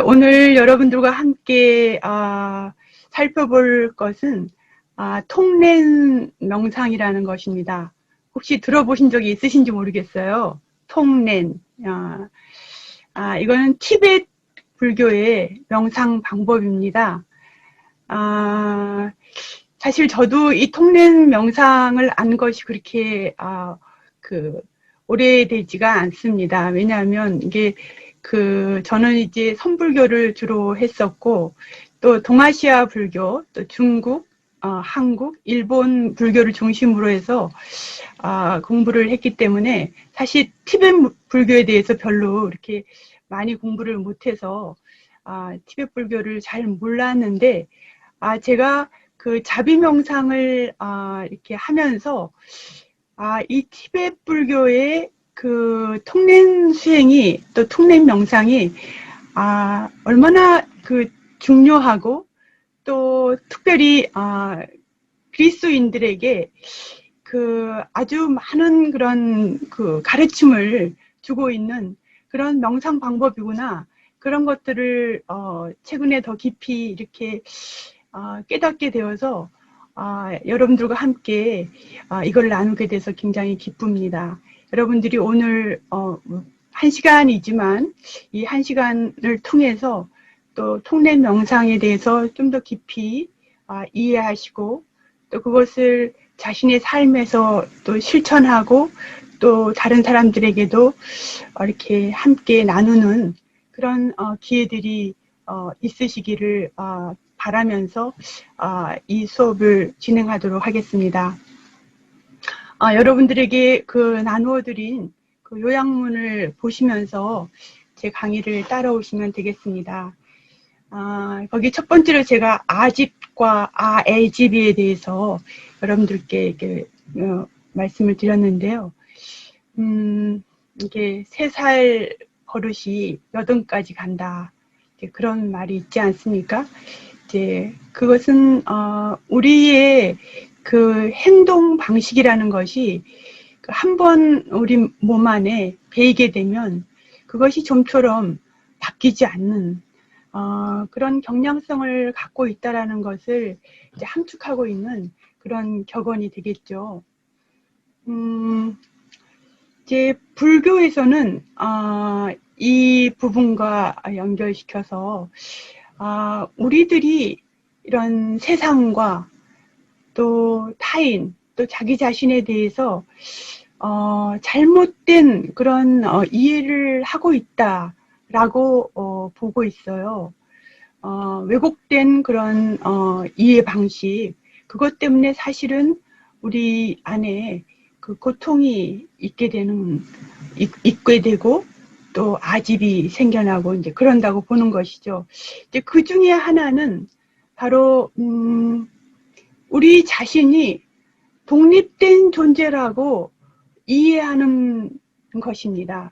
오늘 여러분들과 함께 살펴볼 것은 통렌 명상이라는 것입니다. 혹시 들어보신 적이 있으신지 모르겠어요. 통렌. 이거는 티베트 불교의 명상 방법입니다. 사실 저도 이 통렌 명상을 안 것이 그렇게 오래되지가 않습니다. 왜냐하면 이게 저는 이제 선불교를 주로 했었고, 또 동아시아 불교, 또 중국, 한국, 일본 불교를 중심으로 해서 공부를 했기 때문에 사실 티베트 불교에 대해서 별로 이렇게 많이 공부를 못해서 티베트 불교를 잘 몰랐는데, 제가 그 자비명상을 이렇게 하면서 이 티베트 불교의 그 통렌 수행이 또 통렌 명상이 얼마나 중요하고 또 특별히 그리스도인들에게 아주 많은 그런 가르침을 주고 있는 그런 명상 방법이구나, 그런 것들을 최근에 더 깊이 이렇게 깨닫게 되어서 여러분들과 함께 이걸 나누게 돼서 굉장히 기쁩니다. 여러분들이 오늘 1시간이지만 이 1시간을 통해서 또 통렌 명상에 대해서 좀 더 깊이 이해하시고, 또 그것을 자신의 삶에서 또 실천하고, 또 다른 사람들에게도 이렇게 함께 나누는 그런 기회들이 있으시기를 바라면서 이 수업을 진행하도록 하겠습니다. 여러분들에게 나누어드린 요약문을 보시면서 제 강의를 따라오시면 되겠습니다. 거기 첫 번째로 제가 아집과 아애집에 대해서 여러분들께 이렇게 말씀을 드렸는데요. 이게 3살 버릇이 여든까지 간다, 그런 말이 있지 않습니까? 이제 그것은 우리의 행동 방식이라는 것이 한번 우리 몸 안에 배이게 되면 그것이 좀처럼 바뀌지 않는 그런 경향성을 갖고 있다라는 것을 이제 함축하고 있는 그런 격언이 되겠죠. 이제 불교에서는 이 부분과 연결시켜서 우리들이 이런 세상과 또 타인, 또 자기 자신에 대해서 잘못된 그런 이해를 하고 있다라고 보고 있어요. 왜곡된 그런 이해 방식, 그것 때문에 사실은 우리 안에 고통이 있게 되고, 또 아집이 생겨나고 이제 그런다고 보는 것이죠. 이제 그 중에 하나는 바로 우리 자신이 독립된 존재라고 이해하는 것입니다.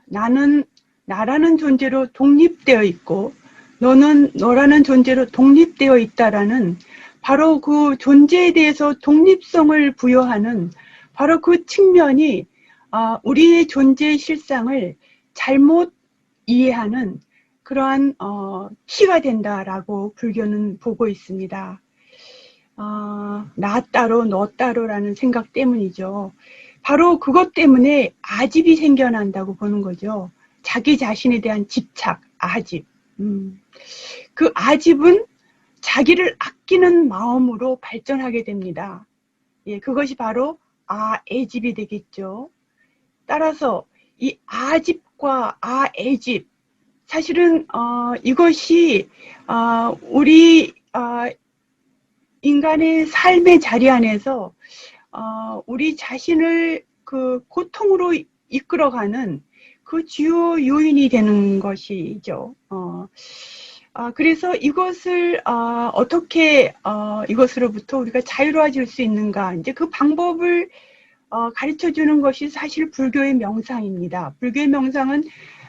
나는 나라는 존재로 독립되어 있고, 너는 너라는 존재로 독립되어 있다라는 바로 그 존재에 대해서 독립성을 부여하는 바로 그 측면이 우리의 존재의 실상을 잘못 이해하는 그러한 키가 된다라고 불교는 보고 있습니다. 나 따로 너 따로라는 생각 때문이죠. 바로 그것 때문에 아집이 생겨난다고 보는 거죠. 자기 자신에 대한 집착, 아집. 그 아집은 자기를 아끼는 마음으로 발전하게 됩니다. 예, 그것이 바로 아애집이 되겠죠. 따라서 이 아집과 아애집, 사실은 이것이 우리 인간의 삶의 자리 안에서 우리 자신을 고통으로 이끌어가는 그 주요 요인이 되는 것이죠. 그래서 이것을 어떻게 이것으로부터 우리가 자유로워질 수 있는가, 이제 그 방법을 가르쳐주는 것이 사실 불교의 명상입니다. 불교의 명상은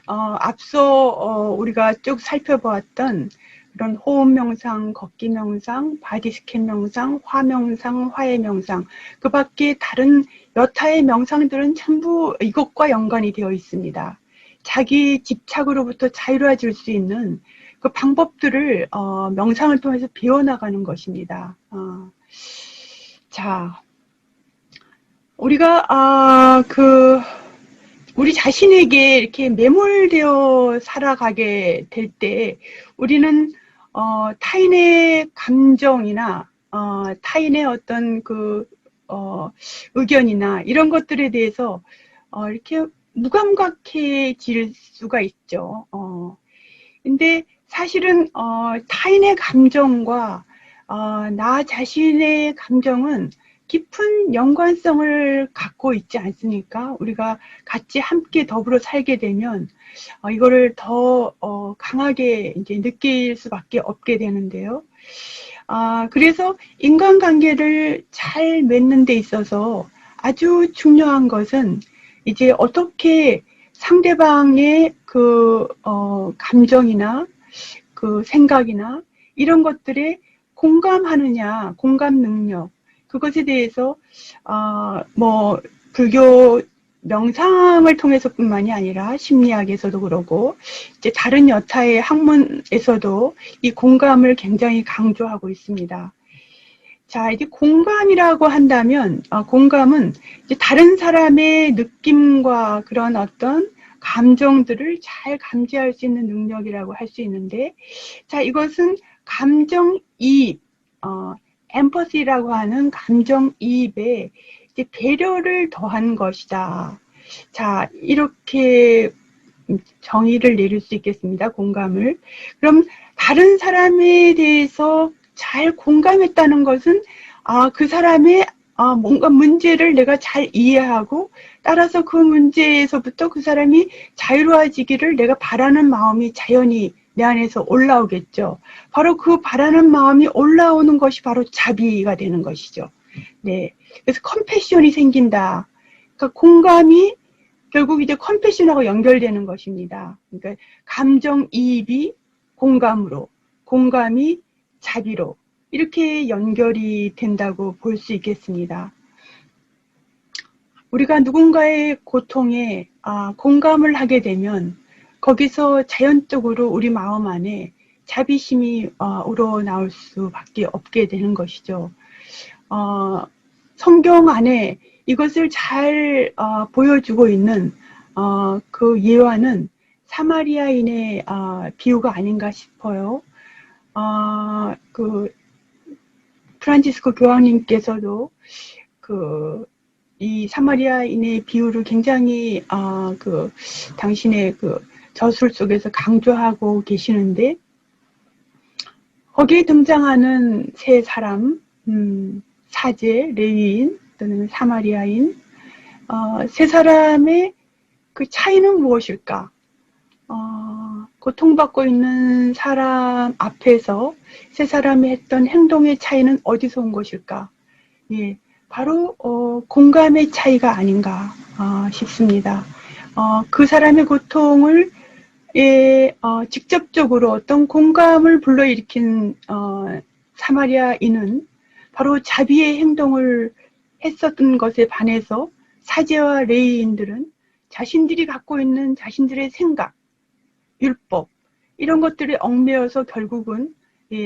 앞서 우리가 쭉 살펴보았던 그런 호흡 명상, 걷기 명상, 바디스캔 명상, 화 명상, 화해 명상, 그 밖에 다른 여타의 명상들은 전부 이것과 연관이 되어 있습니다. 자기 집착으로부터 자유로워질 수 있는 그 방법들을 명상을 통해서 배워나가는 것입니다. 자, 우리가 우리 자신에게 이렇게 매몰되어 살아가게 될 때 우리는 타인의 감정이나 타인의 어떤 의견이나 이런 것들에 대해서 이렇게 무감각해질 수가 있죠. 근데 사실은 타인의 감정과 나 자신의 감정은 깊은 연관성을 갖고 있지 않습니까? 우리가 같이 함께 더불어 살게 되면 이거를 더 강하게 이제 느낄 수밖에 없게 되는데요. 그래서 인간관계를 잘 맺는 데 있어서 아주 중요한 것은 이제 어떻게 상대방의 감정이나 생각이나 이런 것들에 공감하느냐, 공감 능력, 그것에 대해서 불교 명상을 통해서뿐만이 아니라 심리학에서도 그러고 이제 다른 여타의 학문에서도 이 공감을 굉장히 강조하고 있습니다. 자, 이제 공감이라고 한다면 공감은 이제 다른 사람의 느낌과 그런 어떤 감정들을 잘 감지할 수 있는 능력이라고 할 수 있는데, 자, 이것은 감정이입, 엠퍼시라고 하는 감정이입에 이제 배려를 더한 것이다. 자, 이렇게 정의를 내릴 수 있겠습니다. 공감을. 그럼 다른 사람에 대해서 잘 공감했다는 것은 그 사람의 뭔가 문제를 내가 잘 이해하고 따라서 그 문제에서부터 그 사람이 자유로워지기를 내가 바라는 마음이 자연히 내 안에서 올라오겠죠. 바로 그 바라는 마음이 올라오는 것이 바로 자비가 되는 것이죠. 네. 그래서 컴패션이 생긴다. 그러니까 공감이 결국 이제 컴패션하고 연결되는 것입니다. 그러니까 감정이입이 공감으로, 공감이 자비로 이렇게 연결이 된다고 볼 수 있겠습니다. 우리가 누군가의 고통에 공감을 하게 되면 거기서 자연적으로 우리 마음 안에 자비심이 우러나올 수밖에 없게 되는 것이죠. 성경 안에 이것을 잘 보여주고 있는 그 예화는 사마리아인의 비유가 아닌가 싶어요. 프란치스코 교황님께서도 이 사마리아인의 비유를 굉장히 당신의 저술 속에서 강조하고 계시는데 거기에 등장하는 세 사람, 사제, 레위인 또는 사마리아인 세 사람의 그 차이는 무엇일까? 고통받고 있는 사람 앞에서 세 사람이 했던 행동의 차이는 어디서 온 것일까? 예, 바로 공감의 차이가 아닌가 싶습니다. 그 사람의 고통을 직접적으로 어떤 공감을 불러일으킨 사마리아인은 바로 자비의 행동을 했었던 것에 반해서 사제와 레위인들은 자신들이 갖고 있는 자신들의 생각, 율법 이런 것들에 얽매여서 결국은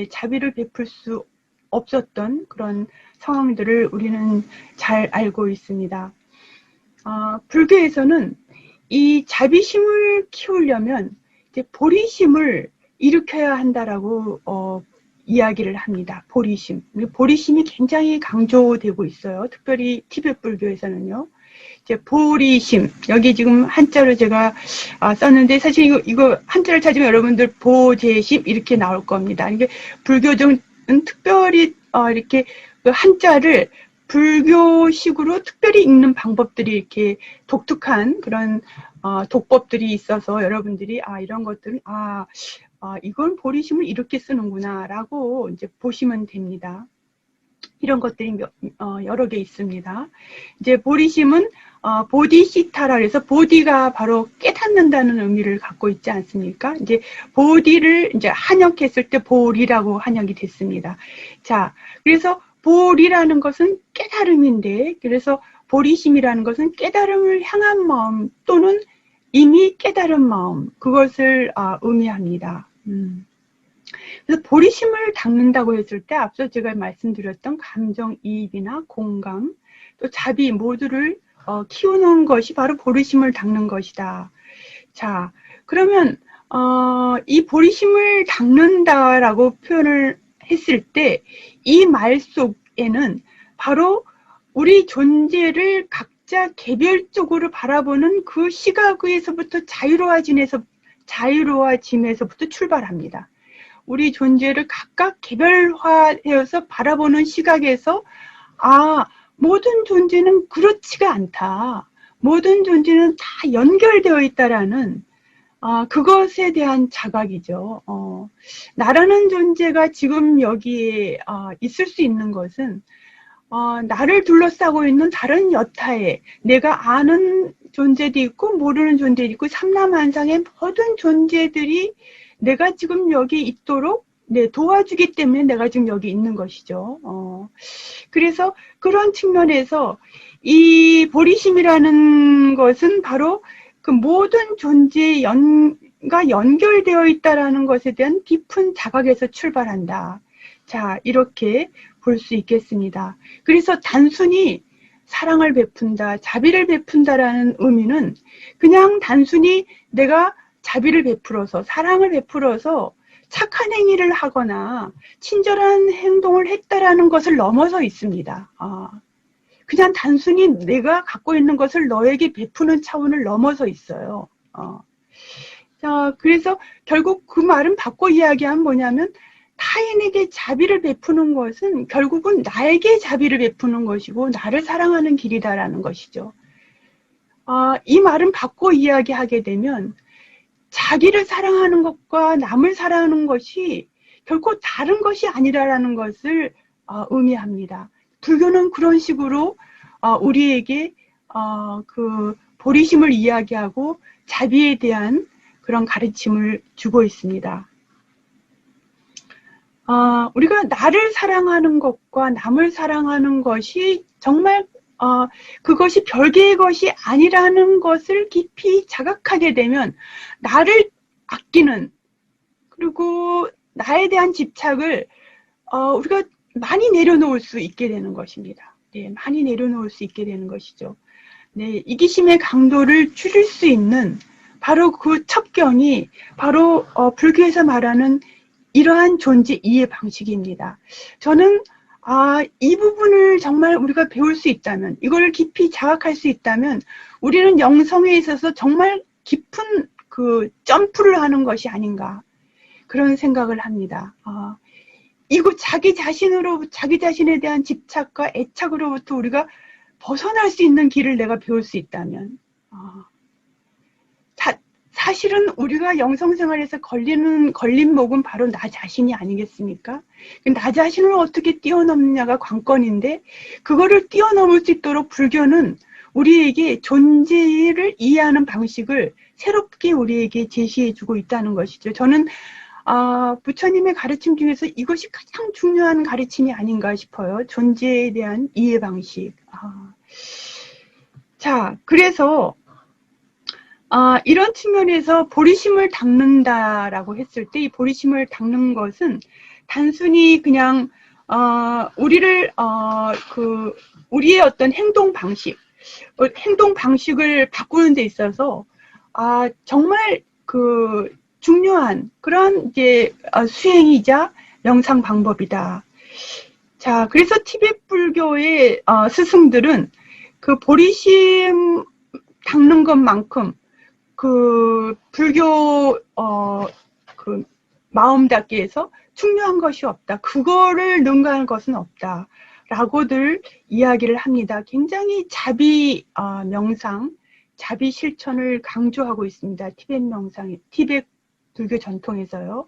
자비를 베풀 수 없었던 그런 상황들을 우리는 잘 알고 있습니다. 불교에서는 이 자비심을 키우려면 이제 보리심을 일으켜야 한다라고 이야기를 합니다. 보리심. 보리심이 굉장히 강조되고 있어요. 특별히 티베트 불교에서는요. 이제 보리심. 여기 지금 한자로 제가 썼는데 사실 이거 한자를 찾으면 여러분들 보제심 이렇게 나올 겁니다. 이게 불교적은 특별히 이렇게 그 한자를 불교식으로 특별히 읽는 방법들이 이렇게 독특한 그런 독법들이 있어서 여러분들이 이런 것들은 이건 보리심을 이렇게 쓰는구나 라고 이제 보시면 됩니다. 이런 것들이 여러 개 있습니다. 이제 보리심은 보디시타라 그래서 보디가 바로 깨닫는다는 의미를 갖고 있지 않습니까? 이제 보디를 이제 한역했을 때 보리라고 한역이 됐습니다. 자, 그래서 보리라는 것은 깨달음인데, 그래서 보리심이라는 것은 깨달음을 향한 마음 또는 이미 깨달은 마음, 그것을 의미합니다. 그래서 보리심을 닦는다고 했을 때 앞서 제가 말씀드렸던 감정이입이나 공감, 또 자비 모두를 키우는 것이 바로 보리심을 닦는 것이다. 자, 그러면 이 보리심을 닦는다라고 표현을 했을 때 이 말 속에는 바로 우리 존재를 각자 개별적으로 바라보는 그 시각에서부터 자유로워짐에서부터 출발합니다. 우리 존재를 각각 개별화되어서 바라보는 시각에서 모든 존재는 그렇지가 않다. 모든 존재는 다 연결되어 있다라는 그것에 대한 자각이죠. 나라는 존재가 지금 여기에 있을 수 있는 것은 나를 둘러싸고 있는 다른 여타의 내가 아는 존재도 있고 모르는 존재도 있고 삼라만상의 모든 존재들이 내가 지금 여기 있도록 도와주기 때문에 내가 지금 여기 있는 것이죠. 그래서 그런 측면에서 이 보리심이라는 것은 바로 그 모든 존재가 연결되어 있다라는 것에 대한 깊은 자각에서 출발한다. 자, 이렇게 볼 수 있겠습니다. 그래서 단순히 사랑을 베푼다, 자비를 베푼다라는 의미는 그냥 단순히 내가 자비를 베풀어서, 사랑을 베풀어서 착한 행위를 하거나 친절한 행동을 했다라는 것을 넘어서 있습니다. 그냥 단순히 내가 갖고 있는 것을 너에게 베푸는 차원을 넘어서 있어요. 자, 그래서 결국 그 말은 바꿔 이야기하면 뭐냐면 타인에게 자비를 베푸는 것은 결국은 나에게 자비를 베푸는 것이고 나를 사랑하는 길이다라는 것이죠. 이 말은 바꿔 이야기하게 되면 자기를 사랑하는 것과 남을 사랑하는 것이 결코 다른 것이 아니라는 것을 의미합니다. 불교는 그런 식으로 우리에게 그 보리심을 이야기하고 자비에 대한 그런 가르침을 주고 있습니다. 우리가 나를 사랑하는 것과 남을 사랑하는 것이 정말 그것이 별개의 것이 아니라는 것을 깊이 자각하게 되면 나를 아끼는 그리고 나에 대한 집착을 우리가 많이 내려놓을 수 있게 되는 것입니다. 네, 많이 내려놓을 수 있게 되는 것이죠. 네, 이기심의 강도를 줄일 수 있는 바로 그 첩경이 바로 불교에서 말하는 이러한 존재 이해 방식입니다. 저는 이 부분을 정말 우리가 배울 수 있다면, 이걸 깊이 자각할 수 있다면 우리는 영성에 있어서 정말 깊은 그 점프를 하는 것이 아닌가 그런 생각을 합니다. 이거 자기 자신에 대한 집착과 애착으로부터 우리가 벗어날 수 있는 길을 내가 배울 수 있다면 사실은 우리가 영성생활에서 걸림목은 바로 나 자신이 아니겠습니까? 나 자신을 어떻게 뛰어넘느냐가 관건인데 그거를 뛰어넘을 수 있도록 불교는 우리에게 존재를 이해하는 방식을 새롭게 우리에게 제시해주고 있다는 것이죠. 저는 부처님의 가르침 중에서 이것이 가장 중요한 가르침이 아닌가 싶어요. 존재에 대한 이해 방식. 자, 그래서 이런 측면에서 보리심을 닦는다라고 했을 때 이 보리심을 닦는 것은 단순히 그냥 우리의 어떤 행동 방식을 바꾸는 데 있어서 정말 그 중요한 그런 이제 수행이자 명상 방법이다. 자, 그래서 티베트 불교의 스승들은 그 보리심 닦는 것만큼 그 불교 그 마음 닦기에서 중요한 것이 없다. 그거를 능가하는 것은 없다. 라고들 이야기를 합니다. 굉장히 자비 명상, 자비 실천을 강조하고 있습니다. 티베트 불교 전통에서요.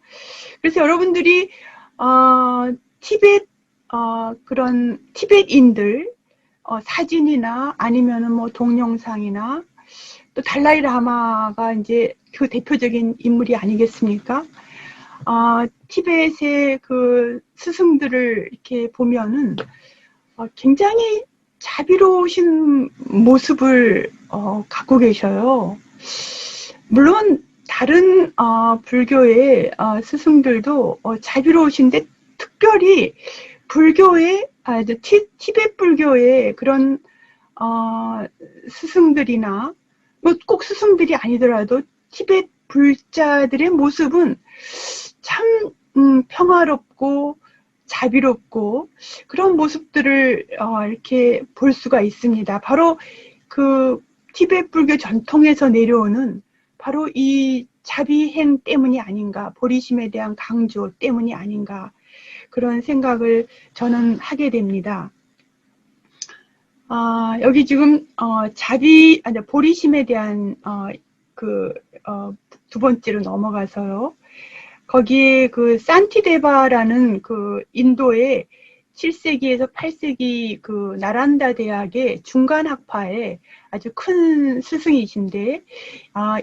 그래서 여러분들이 그런 티베트인들 사진이나 아니면은 뭐 동영상이나 또 달라이 라마가 이제 그 대표적인 인물이 아니겠습니까? 티베트의 그 스승들을 이렇게 보면은 굉장히 자비로우신 모습을 갖고 계셔요. 물론 다른 불교의 스승들도 자비로우신데 특별히 불교의 티베트 불교의 그런 스승들이나 뭐 꼭 스승들이 아니더라도 티베트 불자들의 모습은 참 평화롭고 자비롭고 그런 모습들을 이렇게 볼 수가 있습니다. 바로 그 티베트 불교 전통에서 내려오는 바로 이 자비행 때문이 아닌가, 보리심에 대한 강조 때문이 아닌가, 그런 생각을 저는 하게 됩니다. 여기 지금 보리심에 대한 두 번째로 넘어가서요. 거기에 그 산티데바라는 그 인도의 7세기에서 8세기 그 나란다 대학의 중간학파의 아주 큰 스승이신데,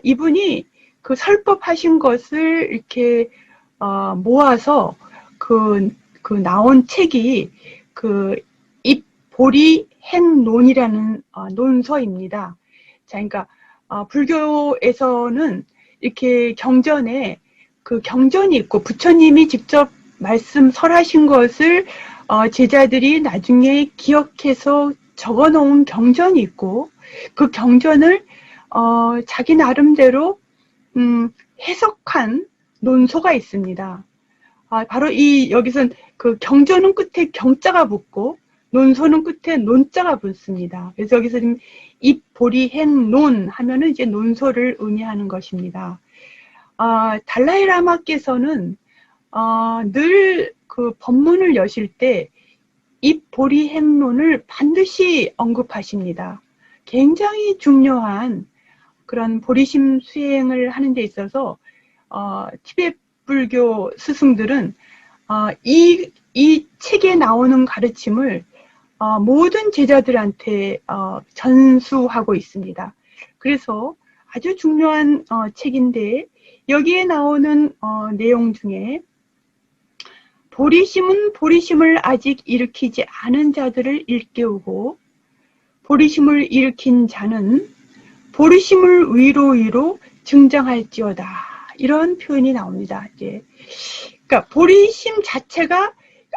이분이 그 설법하신 것을 이렇게 모아서 그 나온 책이 그 입보리행론이라는 논서입니다. 자, 그러니까 불교에서는 이렇게 경전에 그 경전이 있고 부처님이 직접 말씀 설하신 것을 제자들이 나중에 기억해서 적어놓은 경전이 있고, 그 경전을 자기 나름대로 해석한 논소가 있습니다. 바로 여기선 그 경전은 끝에 경자가 붙고 논소는 끝에 논자가 붙습니다. 그래서 여기서 지금 입보리행론 하면은 이제 논소를 의미하는 것입니다. 달라이 라마께서는 늘 그 법문을 여실 때 입보리행론을 반드시 언급하십니다. 굉장히 중요한 그런 보리심 수행을 하는 데 있어서 티베트 불교 스승들은 이 책에 나오는 가르침을 모든 제자들한테 전수하고 있습니다. 그래서 아주 중요한 책인데, 여기에 나오는 내용 중에 보리심은 보리심을 아직 일으키지 않은 자들을 일깨우고, 보리심을 일으킨 자는 보리심을 위로 증정할지어다, 이런 표현이 나옵니다. 이제 그러니까 보리심 자체가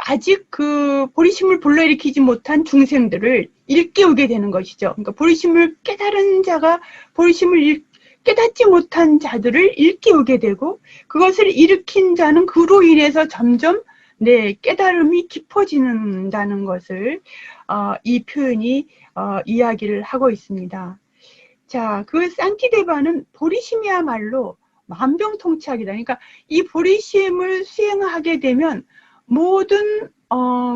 아직 그 보리심을 불러일으키지 못한 중생들을 일깨우게 되는 것이죠. 그러니까 보리심을 깨달은 자가 보리심을 깨닫지 못한 자들을 일깨우게 되고, 그것을 일으킨 자는 그로 인해서 점점 깨달음이 깊어지는다는 것을 이 표현이 이야기를 하고 있습니다. 자, 그 산티데바는 보리심이야말로 만병통치약이다. 그러니까 이 보리심을 수행하게 되면 모든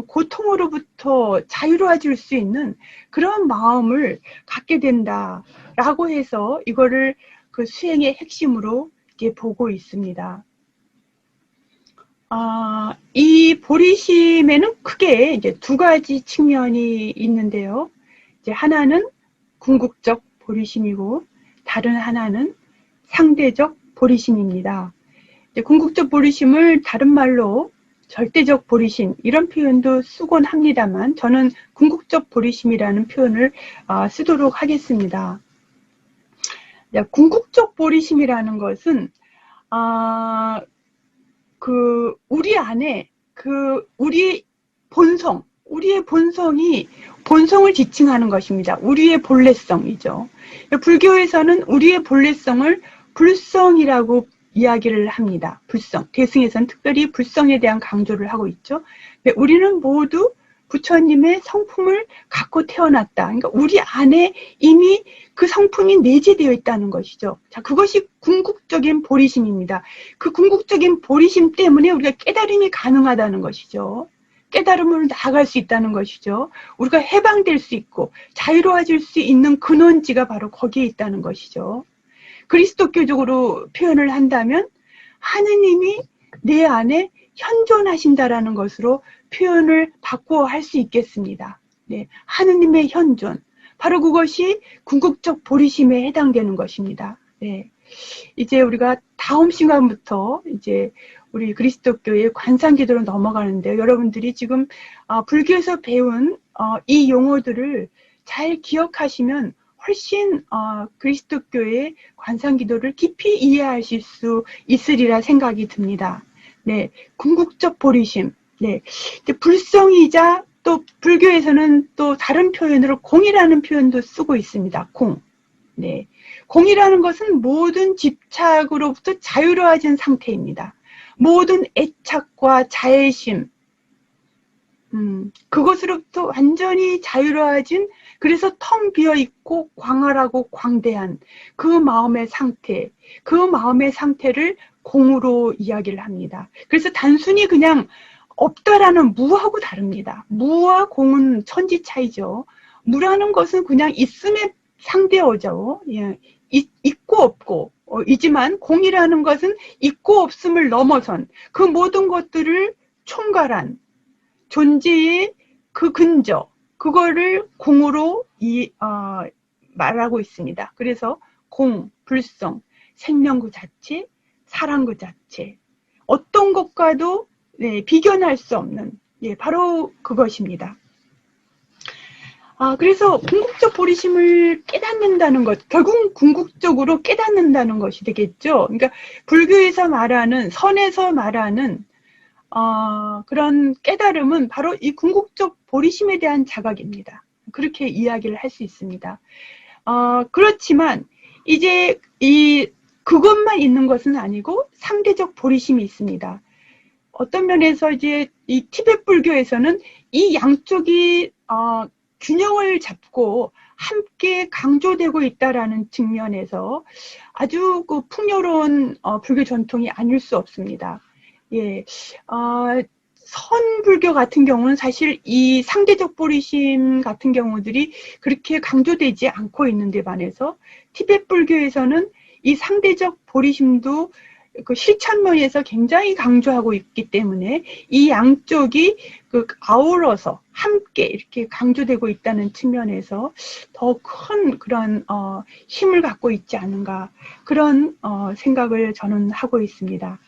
고통으로부터 자유로워질 수 있는 그런 마음을 갖게 된다라고 해서 이거를 그 수행의 핵심으로 이렇게 보고 있습니다. 이 보리심에는 크게 이제 두 가지 측면이 있는데요. 이제 하나는 궁극적 보리심이고 다른 하나는 상대적 보리심입니다. 궁극적 보리심을 다른 말로 절대적 보리심, 이런 표현도 쓰곤 합니다만 저는 궁극적 보리심이라는 표현을 쓰도록 하겠습니다. 궁극적 보리심이라는 것은 우리 안에 우리의 본성을 지칭하는 것입니다. 우리의 본래성이죠. 불교에서는 우리의 본래성을 불성이라고 이야기를 합니다. 불성. 대승에서는 특별히 불성에 대한 강조를 하고 있죠. 우리는 모두 부처님의 성품을 갖고 태어났다. 그러니까 우리 안에 이미 그 성품이 내재되어 있다는 것이죠. 자, 그것이 궁극적인 보리심입니다. 그 궁극적인 보리심 때문에 우리가 깨달음이 가능하다는 것이죠. 깨달음으로 나아갈 수 있다는 것이죠. 우리가 해방될 수 있고 자유로워질 수 있는 근원지가 바로 거기에 있다는 것이죠. 그리스도교적으로 표현을 한다면 하느님이 내 안에 현존하신다라는 것으로 표현을 바꾸어 할 수 있겠습니다. 하느님의 현존, 바로 그것이 궁극적 보리심에 해당되는 것입니다. 이제 우리가 다음 시간부터 이제 우리 그리스도교의 관상기도로 넘어가는데요. 여러분들이 지금 불교에서 배운 이 용어들을 잘 기억하시면 훨씬 그리스도교의 관상기도를 깊이 이해하실 수 있으리라 생각이 듭니다. 네, 궁극적 보리심. 네, 불성이자 또 불교에서는 또 다른 표현으로 공이라는 표현도 쓰고 있습니다. 공. 네, 공이라는 것은 모든 집착으로부터 자유로워진 상태입니다. 모든 애착과 자애심, 그것으로부터 완전히 자유로워진, 그래서 텅 비어있고 광활하고 광대한 그 마음의 상태, 그 마음의 상태를 공으로 이야기를 합니다. 그래서 단순히 그냥 없다라는 무하고 다릅니다. 무와 공은 천지 차이죠. 무라는 것은 그냥 있음의 상대어죠. 예. 있고 없고 이지만 공이라는 것은 있고 없음을 넘어선 그 모든 것들을 총괄한 존재의 그 근저, 그거를 공으로 말하고 있습니다. 그래서 공, 불성, 생명 그 자체, 사랑 그 자체, 어떤 것과도 비견할 수 없는, 바로 그것입니다. 그래서 궁극적 보리심을 깨닫는다는 것, 결국 궁극적으로 깨닫는다는 것이 되겠죠. 그러니까 불교에서 말하는, 선에서 말하는 그런 깨달음은 바로 이 궁극적 보리심에 대한 자각입니다. 그렇게 이야기를 할 수 있습니다. 그렇지만 이제 그것만 있는 것은 아니고 상대적 보리심이 있습니다. 어떤 면에서 이제 이 티베트 불교에서는 이 양쪽이 균형을 잡고 함께 강조되고 있다라는 측면에서 아주 그 풍요로운 불교 전통이 아닐 수 없습니다. 예, 선불교 같은 경우는 사실 이 상대적 보리심 같은 경우들이 그렇게 강조되지 않고 있는데 반해서 티베트 불교에서는 이 상대적 보리심도 그 실천면에서 굉장히 강조하고 있기 때문에 이 양쪽이 그 아우러서 함께 이렇게 강조되고 있다는 측면에서 더 큰 그런 힘을 갖고 있지 않은가 그런 생각을 저는 하고 있습니다.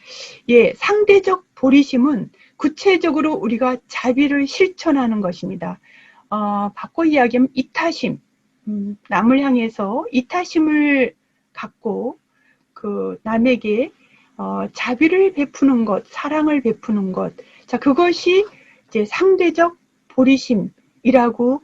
예, 상대적 보리심은 구체적으로 우리가 자비를 실천하는 것입니다. 바꿔 이야기하면 이타심, 남을 향해서 이타심을 갖고 그 남에게 자비를 베푸는 것, 사랑을 베푸는 것, 자 그것이 이제 상대적 보리심이라고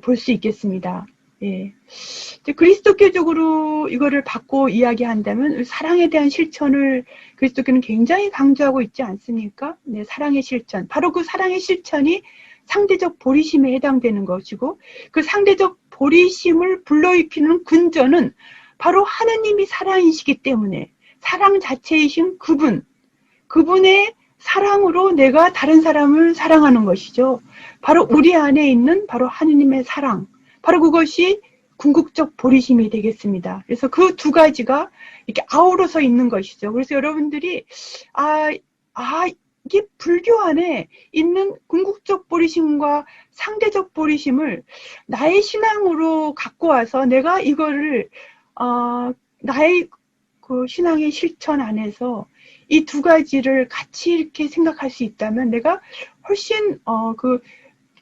볼 수 있겠습니다. 예. 이제 그리스도교적으로 이거를 받고 이야기한다면 사랑에 대한 실천을 그리스도교는 굉장히 강조하고 있지 않습니까? 네, 사랑의 실천. 바로 그 사랑의 실천이 상대적 보리심에 해당되는 것이고 그 상대적 보리심을 불러일으키는 근저는 바로 하느님이 사랑이시기 때문에 사랑 자체이신 그분의 사랑으로 내가 다른 사람을 사랑하는 것이죠. 바로 우리 안에 있는 바로 하느님의 사랑, 바로 그것이 궁극적 보리심이 되겠습니다. 그래서 그 두 가지가 이렇게 아우러서 있는 것이죠. 그래서 여러분들이 이게 불교 안에 있는 궁극적 보리심과 상대적 보리심을 나의 신앙으로 갖고 와서 내가 이거를 나의 그 신앙의 실천 안에서 이 두 가지를 같이 이렇게 생각할 수 있다면 내가 훨씬 그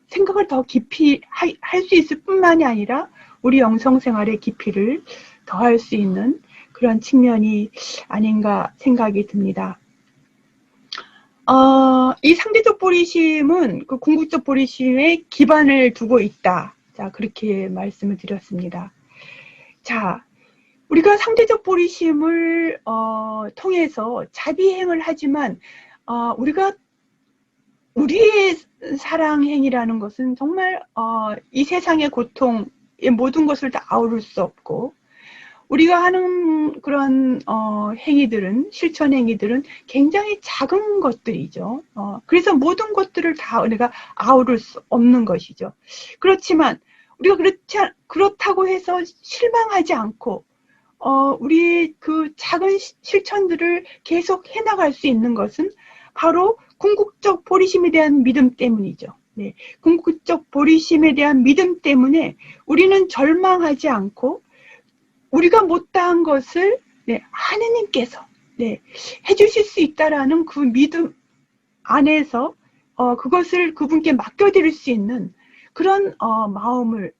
생각을 더 깊이 할 수 있을 뿐만이 아니라 우리 영성생활의 깊이를 더할 수 있는 그런 측면이 아닌가 생각이 듭니다. 이 상대적 보리심은 그 궁극적 보리심에 기반을 두고 있다. 자, 그렇게 말씀을 드렸습니다. 자, 우리가 상대적 보리심을 통해서 자비행을 하지만 우리가 우리의 사랑행이라는 것은 정말 이 세상의 고통의 모든 것을 다 아우를 수 없고 우리가 하는 그런 행위들은 실천 행위들은 굉장히 작은 것들이죠. 그래서 모든 것들을 다 우리가 아우를 수 없는 것이죠. 그렇지만 우리가 그렇다고 해서 실망하지 않고 우리 그 작은 실천들을 계속 해나갈 수 있는 것은 바로 궁극적 보리심에 대한 믿음 때문이죠. 네, 궁극적 보리심에 대한 믿음 때문에 우리는 절망하지 않고 우리가 못다한 것을 하느님께서 해주실 수 있다라는 그 믿음 안에서 그것을 그분께 맡겨드릴 수 있는 그런 마음을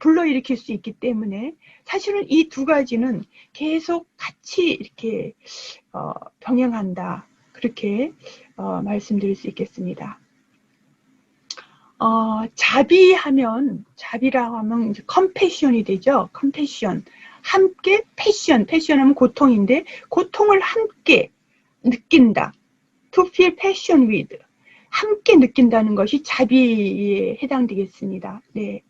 불러일으킬 수 있기 때문에 사실은 이 두 가지는 계속 같이 이렇게 병행한다. 그렇게 말씀드릴 수 있겠습니다. 자비라고 하면 이제 컴패션이 되죠. 컴패션. 함께 패션하면 고통인데 고통을 함께 느낀다. To feel passion with. 함께 느낀다는 것이 자비에 해당되겠습니다. 네.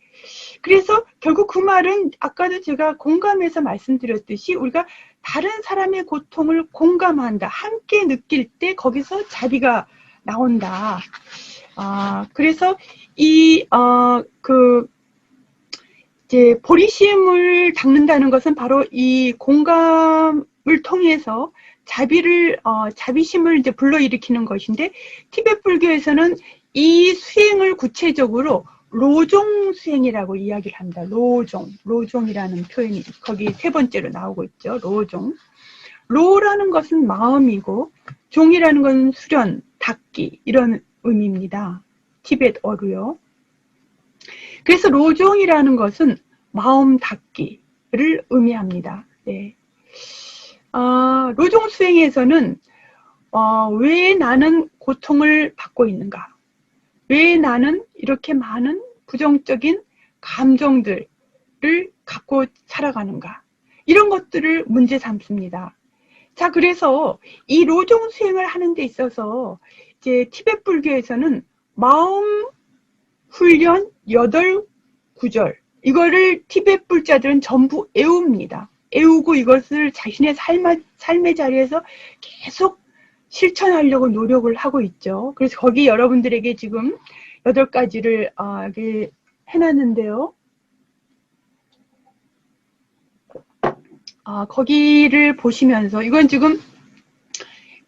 그래서 결국 그 말은 아까도 제가 공감해서 말씀드렸듯이 우리가 다른 사람의 고통을 공감한다. 함께 느낄 때 거기서 자비가 나온다. 그래서 이제 보리심을 닦는다는 것은 바로 이 공감을 통해서 자비심을 이제 불러일으키는 것인데, 티베트 불교에서는 이 수행을 구체적으로 로종 수행이라고 이야기를 합니다. 로종이라는 표현이 거기 세 번째로 나오고 있죠. 로종. 로라는 것은 마음이고, 종이라는 것은 수련, 닦기 이런 의미입니다. 티베트어로요. 그래서 로종이라는 것은 마음 닦기를 의미합니다. 네. 로종 수행에서는 왜 나는 고통을 받고 있는가? 왜 나는 이렇게 많은 부정적인 감정들을 갖고 살아가는가? 이런 것들을 문제 삼습니다. 자, 그래서 이 로종 수행을 하는 데 있어서 이제 티베트 불교에서는 마음 훈련 8구절, 이거를 티베트 불자들은 전부 애웁니다. 애우고 이것을 자신의 삶의 자리에서 계속 실천하려고 노력을 하고 있죠. 그래서 거기 여러분들에게 지금 8가지를 해놨는데요. 거기를 보시면서, 이건 지금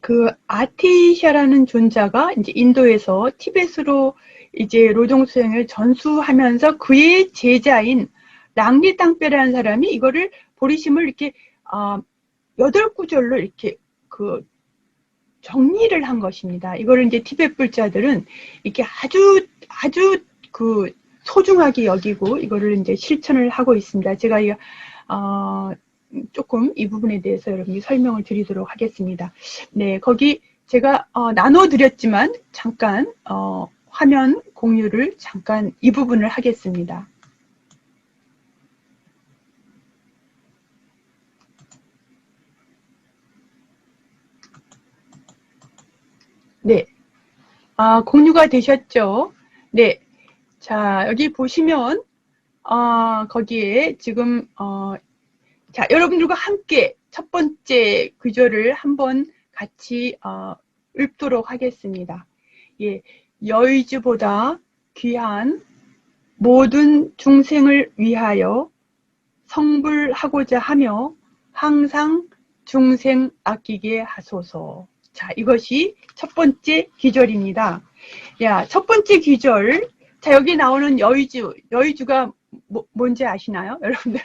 그 아티샤라는 존자가 이제 인도에서 티베트로 이제 로종 수행을 전수하면서 그의 제자인 랑리땅빼라는 사람이 이거를 보리심을 이렇게 8구절로 이렇게 정리를 한 것입니다. 이거를 이제 티베트 불자들은 이렇게 아주 소중하게 여기고 이거를 이제 실천을 하고 있습니다. 제가 조금 이 부분에 대해서 여러분께 설명을 드리도록 하겠습니다. 네, 거기 제가 나눠드렸지만 잠깐 화면 공유를 잠깐 이 부분을 하겠습니다. 네, 공유가 되셨죠? 네, 자, 여기 보시면 거기에 지금 자, 여러분들과 함께 첫 번째 구절을 한번 같이 읽도록 하겠습니다. 예, 여의주보다 귀한 모든 중생을 위하여 성불하고자 하며 항상 중생 아끼게 하소서. 자, 이것이 첫 번째 기절입니다. 야, 첫 번째 기절. 자, 여기 나오는 여의주가 뭔지 아시나요? 여러분들?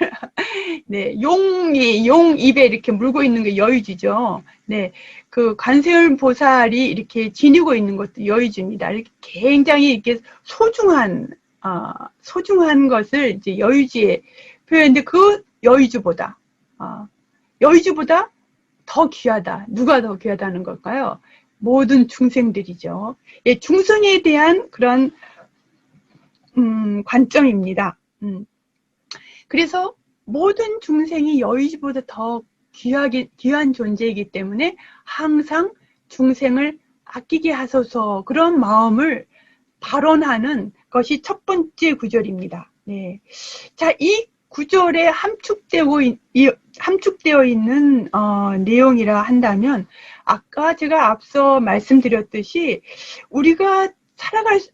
네, 용 입에 이렇게 물고 있는 게 여의주죠. 네, 그 관세음 보살이 이렇게 지니고 있는 것도 여의주입니다. 이렇게 굉장히 이렇게 소중한 것을 이제 여의주에 표현했는데 그 여의주보다 더 귀하다. 누가 더 귀하다는 걸까요? 모든 중생들이죠. 예, 중생에 대한 그런 관점입니다. 그래서 모든 중생이 여의주보다 더 귀한 존재이기 때문에 항상 중생을 아끼게 하소서, 그런 마음을 발언하는 것이 첫 번째 구절입니다. 네. 자, 이 구절에 함축되어 있는 내용이라 한다면, 아까 제가 앞서 말씀드렸듯이 우리가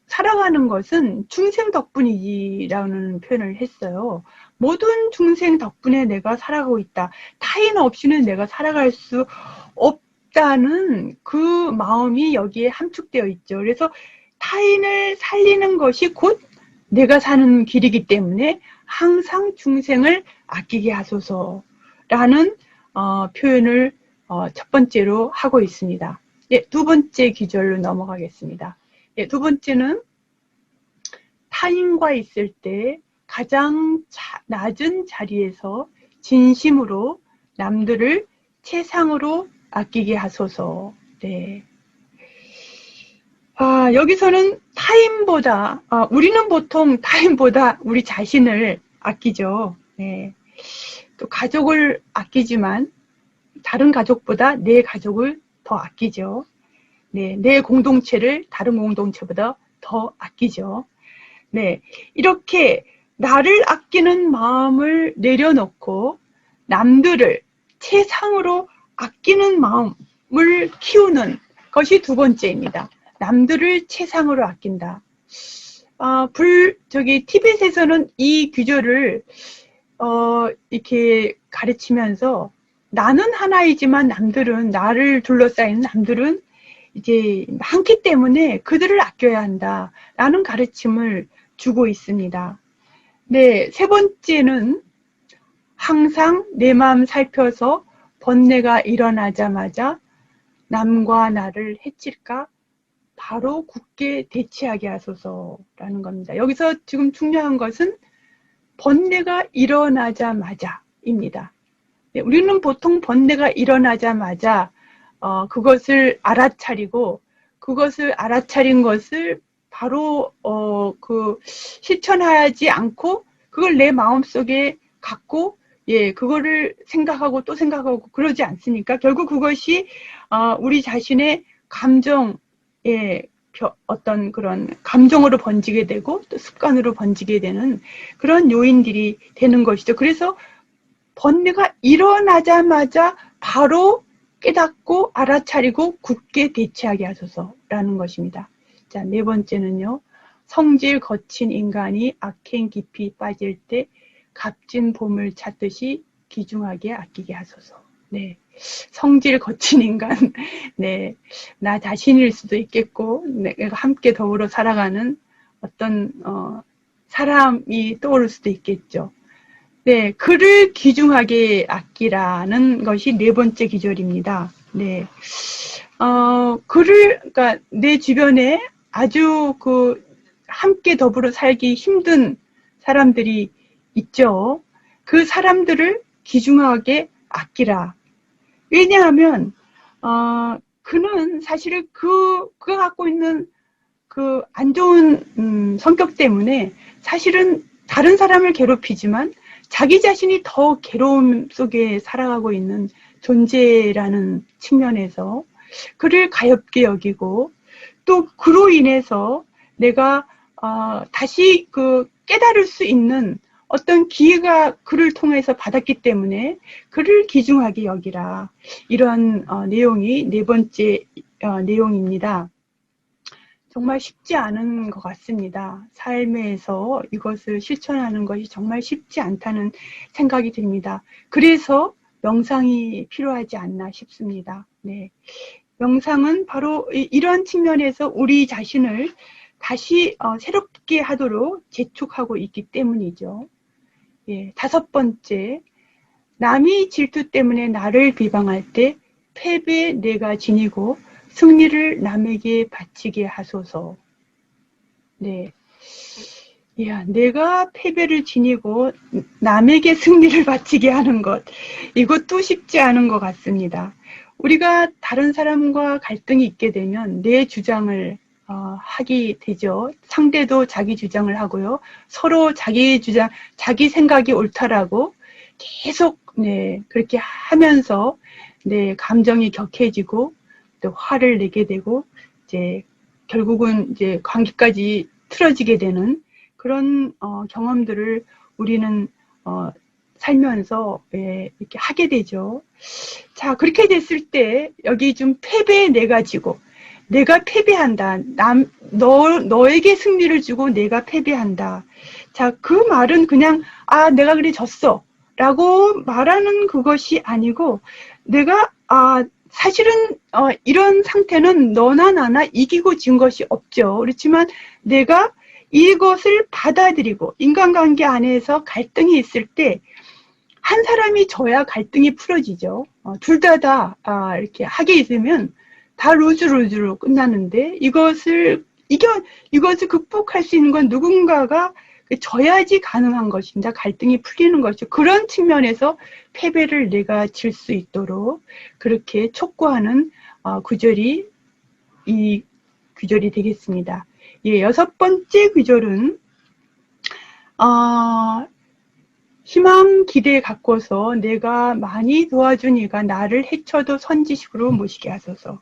살아가는 것은 중생 덕분이라는 표현을 했어요. 모든 중생 덕분에 내가 살아가고 있다. 타인 없이는 내가 살아갈 수 없다는 그 마음이 여기에 함축되어 있죠. 그래서 타인을 살리는 것이 곧 내가 사는 길이기 때문에 항상 중생을 아끼게 하소서라는 표현을 첫 번째로 하고 있습니다. 네, 두 번째 기절로 넘어가겠습니다. 네, 두 번째는 타인과 있을 때 가장 낮은 자리에서 진심으로 남들을 최상으로 아끼게 하소서. 네. 여기서는 타인보다, 우리는 보통 타인보다 우리 자신을 아끼죠. 네. 또 가족을 아끼지만 다른 가족보다 내 가족을 더 아끼죠. 네. 내 공동체를 다른 공동체보다 더 아끼죠. 네. 이렇게 나를 아끼는 마음을 내려놓고 남들을 최상으로 아끼는 마음을 키우는 것이 두 번째입니다. 남들을 최상으로 아낀다. 티벳에서는 이 규절을, 이렇게 가르치면서 나는 하나이지만 나를 둘러싸인 남들은 이제 많기 때문에 그들을 아껴야 한다. 라는 가르침을 주고 있습니다. 네, 세 번째는 항상 내 마음 살펴서 번뇌가 일어나자마자 남과 나를 해칠까 바로 굳게 대치하게 하소서라는 겁니다. 여기서 지금 중요한 것은 번뇌가 일어나자마자입니다. 네, 우리는 보통 번뇌가 일어나자마자 그것을 알아차리고 그것을 알아차린 것을 바로 실천하지 않고 그걸 내 마음속에 갖고 그거를 생각하고 또 생각하고 그러지 않습니까? 결국 그것이 우리 자신의 감정에 어떤 그런 감정으로 번지게 되고 또 습관으로 번지게 되는 그런 요인들이 되는 것이죠. 그래서 번뇌가 일어나자마자 바로 깨닫고 알아차리고 굳게 대처하게 하소서라는 것입니다. 자, 네 번째는요. 성질 거친 인간이 악행 깊이 빠질 때 값진 봄을 찾듯이 귀중하게 아끼게 하소서. 네. 성질 거친 인간. 네. 나 자신일 수도 있겠고, 내가 함께 더불어 살아가는 어떤, 사람이 떠오를 수도 있겠죠. 네. 그를 귀중하게 아끼라는 것이 네 번째 기절입니다. 네. 그러니까 내 주변에 아주 함께 더불어 살기 힘든 사람들이 있죠. 그 사람들을 귀중하게 아끼라. 왜냐하면, 그는 사실 그가 갖고 있는 그 안 좋은, 성격 때문에 사실은 다른 사람을 괴롭히지만 자기 자신이 더 괴로움 속에 살아가고 있는 존재라는 측면에서 그를 가엽게 여기고 또 그로 인해서 내가 다시 깨달을 수 있는 어떤 기회가 그를 통해서 받았기 때문에 그를 귀중하게 여기라. 이런 내용이 네 번째 내용입니다. 정말 쉽지 않은 것 같습니다. 삶에서 이것을 실천하는 것이 정말 쉽지 않다는 생각이 듭니다. 그래서 명상이 필요하지 않나 싶습니다. 네. 명상은 바로 이러한 측면에서 우리 자신을 다시 새롭게 하도록 재촉하고 있기 때문이죠. 예, 다섯 번째, 남이 질투 때문에 나를 비방할 때 패배 내가 지니고 승리를 남에게 바치게 하소서. 네. 야, 내가 패배를 지니고 남에게 승리를 바치게 하는 것, 이것도 쉽지 않은 것 같습니다. 우리가 다른 사람과 갈등이 있게 되면 내 주장을 하게 되죠. 상대도 자기 주장을 하고요. 서로 자기 주장, 자기 생각이 옳다라고 계속 그렇게 하면서 감정이 격해지고 또 화를 내게 되고 이제 결국은 이제 관계까지 틀어지게 되는 그런 경험들을 우리는 살면서 이렇게 하게 되죠. 자, 그렇게 됐을 때 여기 좀 패배 내가 지고 내가 패배한다. 너에게 승리를 주고 내가 패배한다. 자, 그 말은 그냥 내가 그래 졌어 라고 말하는 그것이 아니고 내가 사실은 이런 상태는 너나 나나 이기고 진 것이 없죠. 그렇지만 내가 이것을 받아들이고 인간관계 안에서 갈등이 있을 때 한 사람이 져야 갈등이 풀어지죠. 둘 다 이렇게 하게 있으면 다 루즈로 끝나는데 이것을 극복할 수 있는 건 누군가가 져야지 가능한 것입니다. 갈등이 풀리는 것이죠. 그런 측면에서 패배를 내가 질 수 있도록 그렇게 촉구하는 구절이 이 구절이 되겠습니다. 예, 6번째 구절은 희망 기대 갖고서 내가 많이 도와준 이가 나를 해쳐도 선지식으로 모시게 하소서.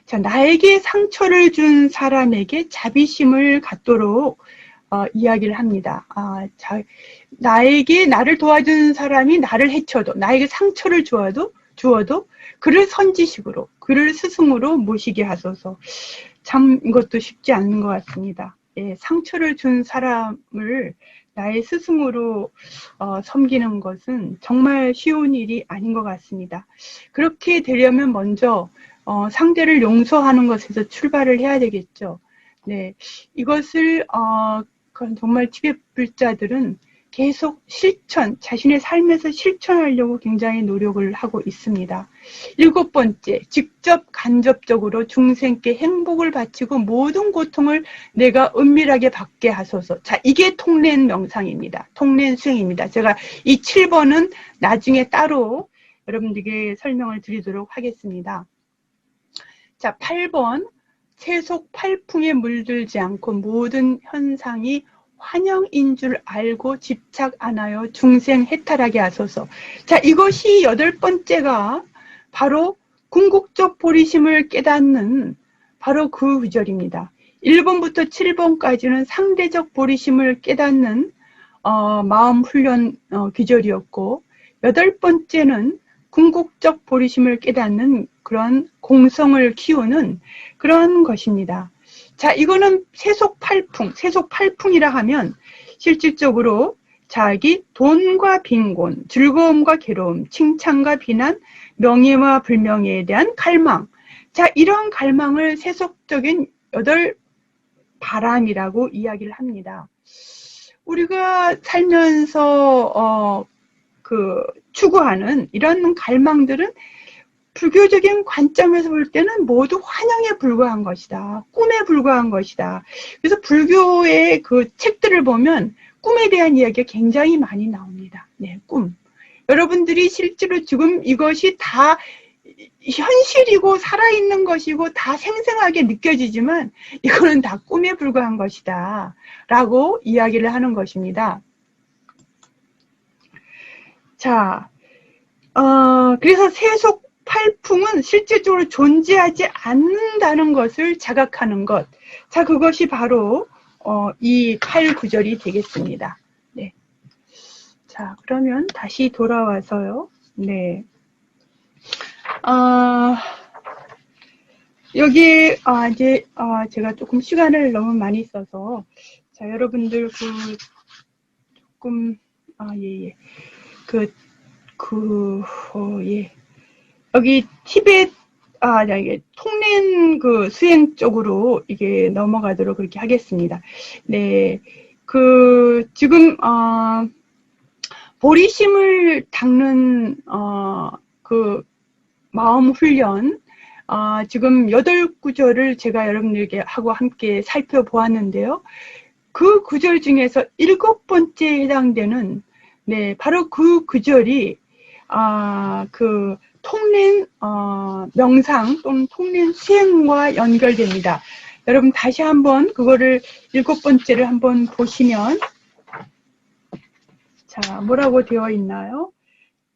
자, 나에게 상처를 준 사람에게 자비심을 갖도록 이야기를 합니다. 나를 도와준 사람이 나를 해쳐도, 나에게 상처를 주어도 그를 선지식으로, 그를 스승으로 모시게 하소서. 참 이것도 쉽지 않은 것 같습니다. 예, 상처를 준 사람을 나의 스승으로 섬기는 것은 정말 쉬운 일이 아닌 것 같습니다. 그렇게 되려면 먼저 상대를 용서하는 것에서 출발을 해야 되겠죠. 네, 이것을 그건 정말 티베트 불자들은 계속 자신의 삶에서 실천하려고 굉장히 노력을 하고 있습니다. 7번째, 직접 간접적으로 중생께 행복을 바치고 모든 고통을 내가 은밀하게 받게 하소서. 자, 이게 통렌 명상입니다. 통렌 수행입니다. 제가 이 7번은 나중에 따로 여러분들에게 설명을 드리도록 하겠습니다. 자, 8번, 세속 팔풍에 물들지 않고 모든 현상이 환영인 줄 알고 집착 안 하여 중생 해탈하게 하소서. 자, 이것이 8번째가 바로 궁극적 보리심을 깨닫는 바로 그 구절입니다. 1번부터 7번까지는 상대적 보리심을 깨닫는 마음 훈련 구절이었고 8번째는 궁극적 보리심을 깨닫는 그런 공성을 키우는 그런 것입니다. 자, 이거는 세속팔풍이라 하면 실질적으로 자기 돈과 빈곤, 즐거움과 괴로움, 칭찬과 비난, 명예와 불명예에 대한 갈망. 자, 이런 갈망을 세속적인 8바람이라고 이야기를 합니다. 우리가 살면서 추구하는 이런 갈망들은 불교적인 관점에서 볼 때는 모두 환영에 불과한 것이다. 꿈에 불과한 것이다. 그래서 불교의 그 책들을 보면 꿈에 대한 이야기가 굉장히 많이 나옵니다. 네, 꿈. 여러분들이 실제로 지금 이것이 다 현실이고 살아있는 것이고 다 생생하게 느껴지지만 이거는 다 꿈에 불과한 것이다. 라고 이야기를 하는 것입니다. 자, 그래서 세속 팔풍은 실질적으로 존재하지 않는다는 것을 자각하는 것. 자, 그것이 바로 이 8구절이 되겠습니다. 네. 자, 그러면 다시 돌아와서요. 네. 여기 이제 제가 조금 시간을 너무 많이 써서 자, 여러분들 조금 예. 예. 여기 티베트 통렌 수행 쪽으로 이게 넘어가도록 그렇게 하겠습니다. 네, 지금 보리심을 닦는 마음 훈련 지금 8구절을 제가 여러분들에게 하고 함께 살펴보았는데요. 그 구절 중에서 7번째에 해당되는 네, 바로 그 구절이 통렌 명상 또는 통렌 수행과 연결됩니다. 여러분 다시 한번 그거를 7번째를 한번 보시면 자, 뭐라고 되어 있나요?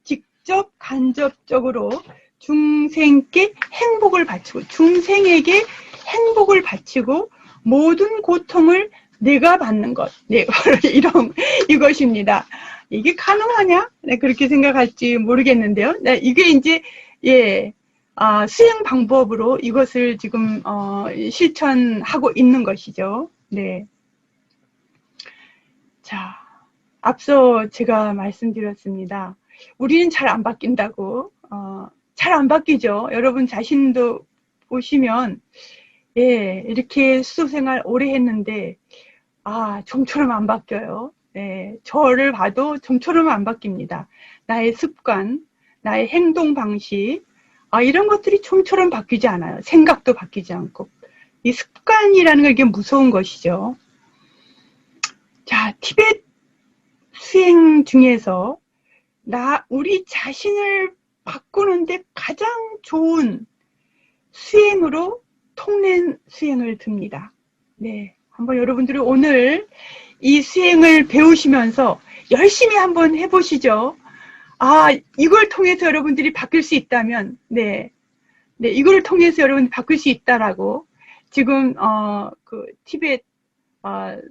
직접 간접적으로 중생께 행복을 바치고 중생에게 행복을 바치고 모든 고통을 내가 받는 것. 네, 이것입니다. 이게 가능하냐? 네, 그렇게 생각할지 모르겠는데요. 네, 이게 이제, 예, 수행 방법으로 이것을 지금, 실천하고 있는 것이죠. 네. 자, 앞서 제가 말씀드렸습니다. 우리는 잘 안 바뀐다고, 잘 안 바뀌죠. 여러분 자신도 보시면, 예, 이렇게 수도생활 오래 했는데, 좀처럼 안 바뀌어요. 네, 저를 봐도 좀처럼 안 바뀝니다. 나의 습관, 나의 행동 방식, 이런 것들이 좀처럼 바뀌지 않아요. 생각도 바뀌지 않고. 이 습관이라는 게 이게 무서운 것이죠. 자, 티벳 수행 중에서 우리 자신을 바꾸는데 가장 좋은 수행으로 통렌 수행을 듭니다. 네. 한번 여러분들이 오늘 이 수행을 배우시면서 열심히 한번 해보시죠. 아, 이걸 통해서 여러분들이 바뀔 수 있다면, 네. 네, 이걸 통해서 여러분들이 바꿀 수 있다라고 지금, 그, 티벳,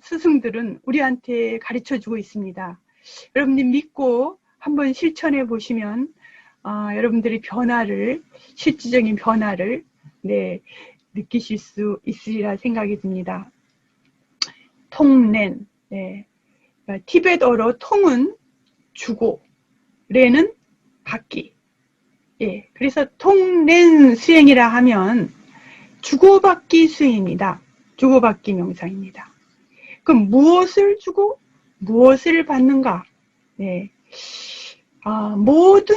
스승들은 우리한테 가르쳐 주고 있습니다. 여러분들이 믿고 한번 실천해 보시면, 여러분들이 실질적인 변화를, 네, 느끼실 수 있으리라 생각이 듭니다. 통렌, 네. 티벳어로 통은 주고, 렌은 받기. 예. 그래서 통렌 수행이라 하면 주고받기 수행입니다. 주고받기 명상입니다. 그럼 무엇을 주고 무엇을 받는가? 네. 모든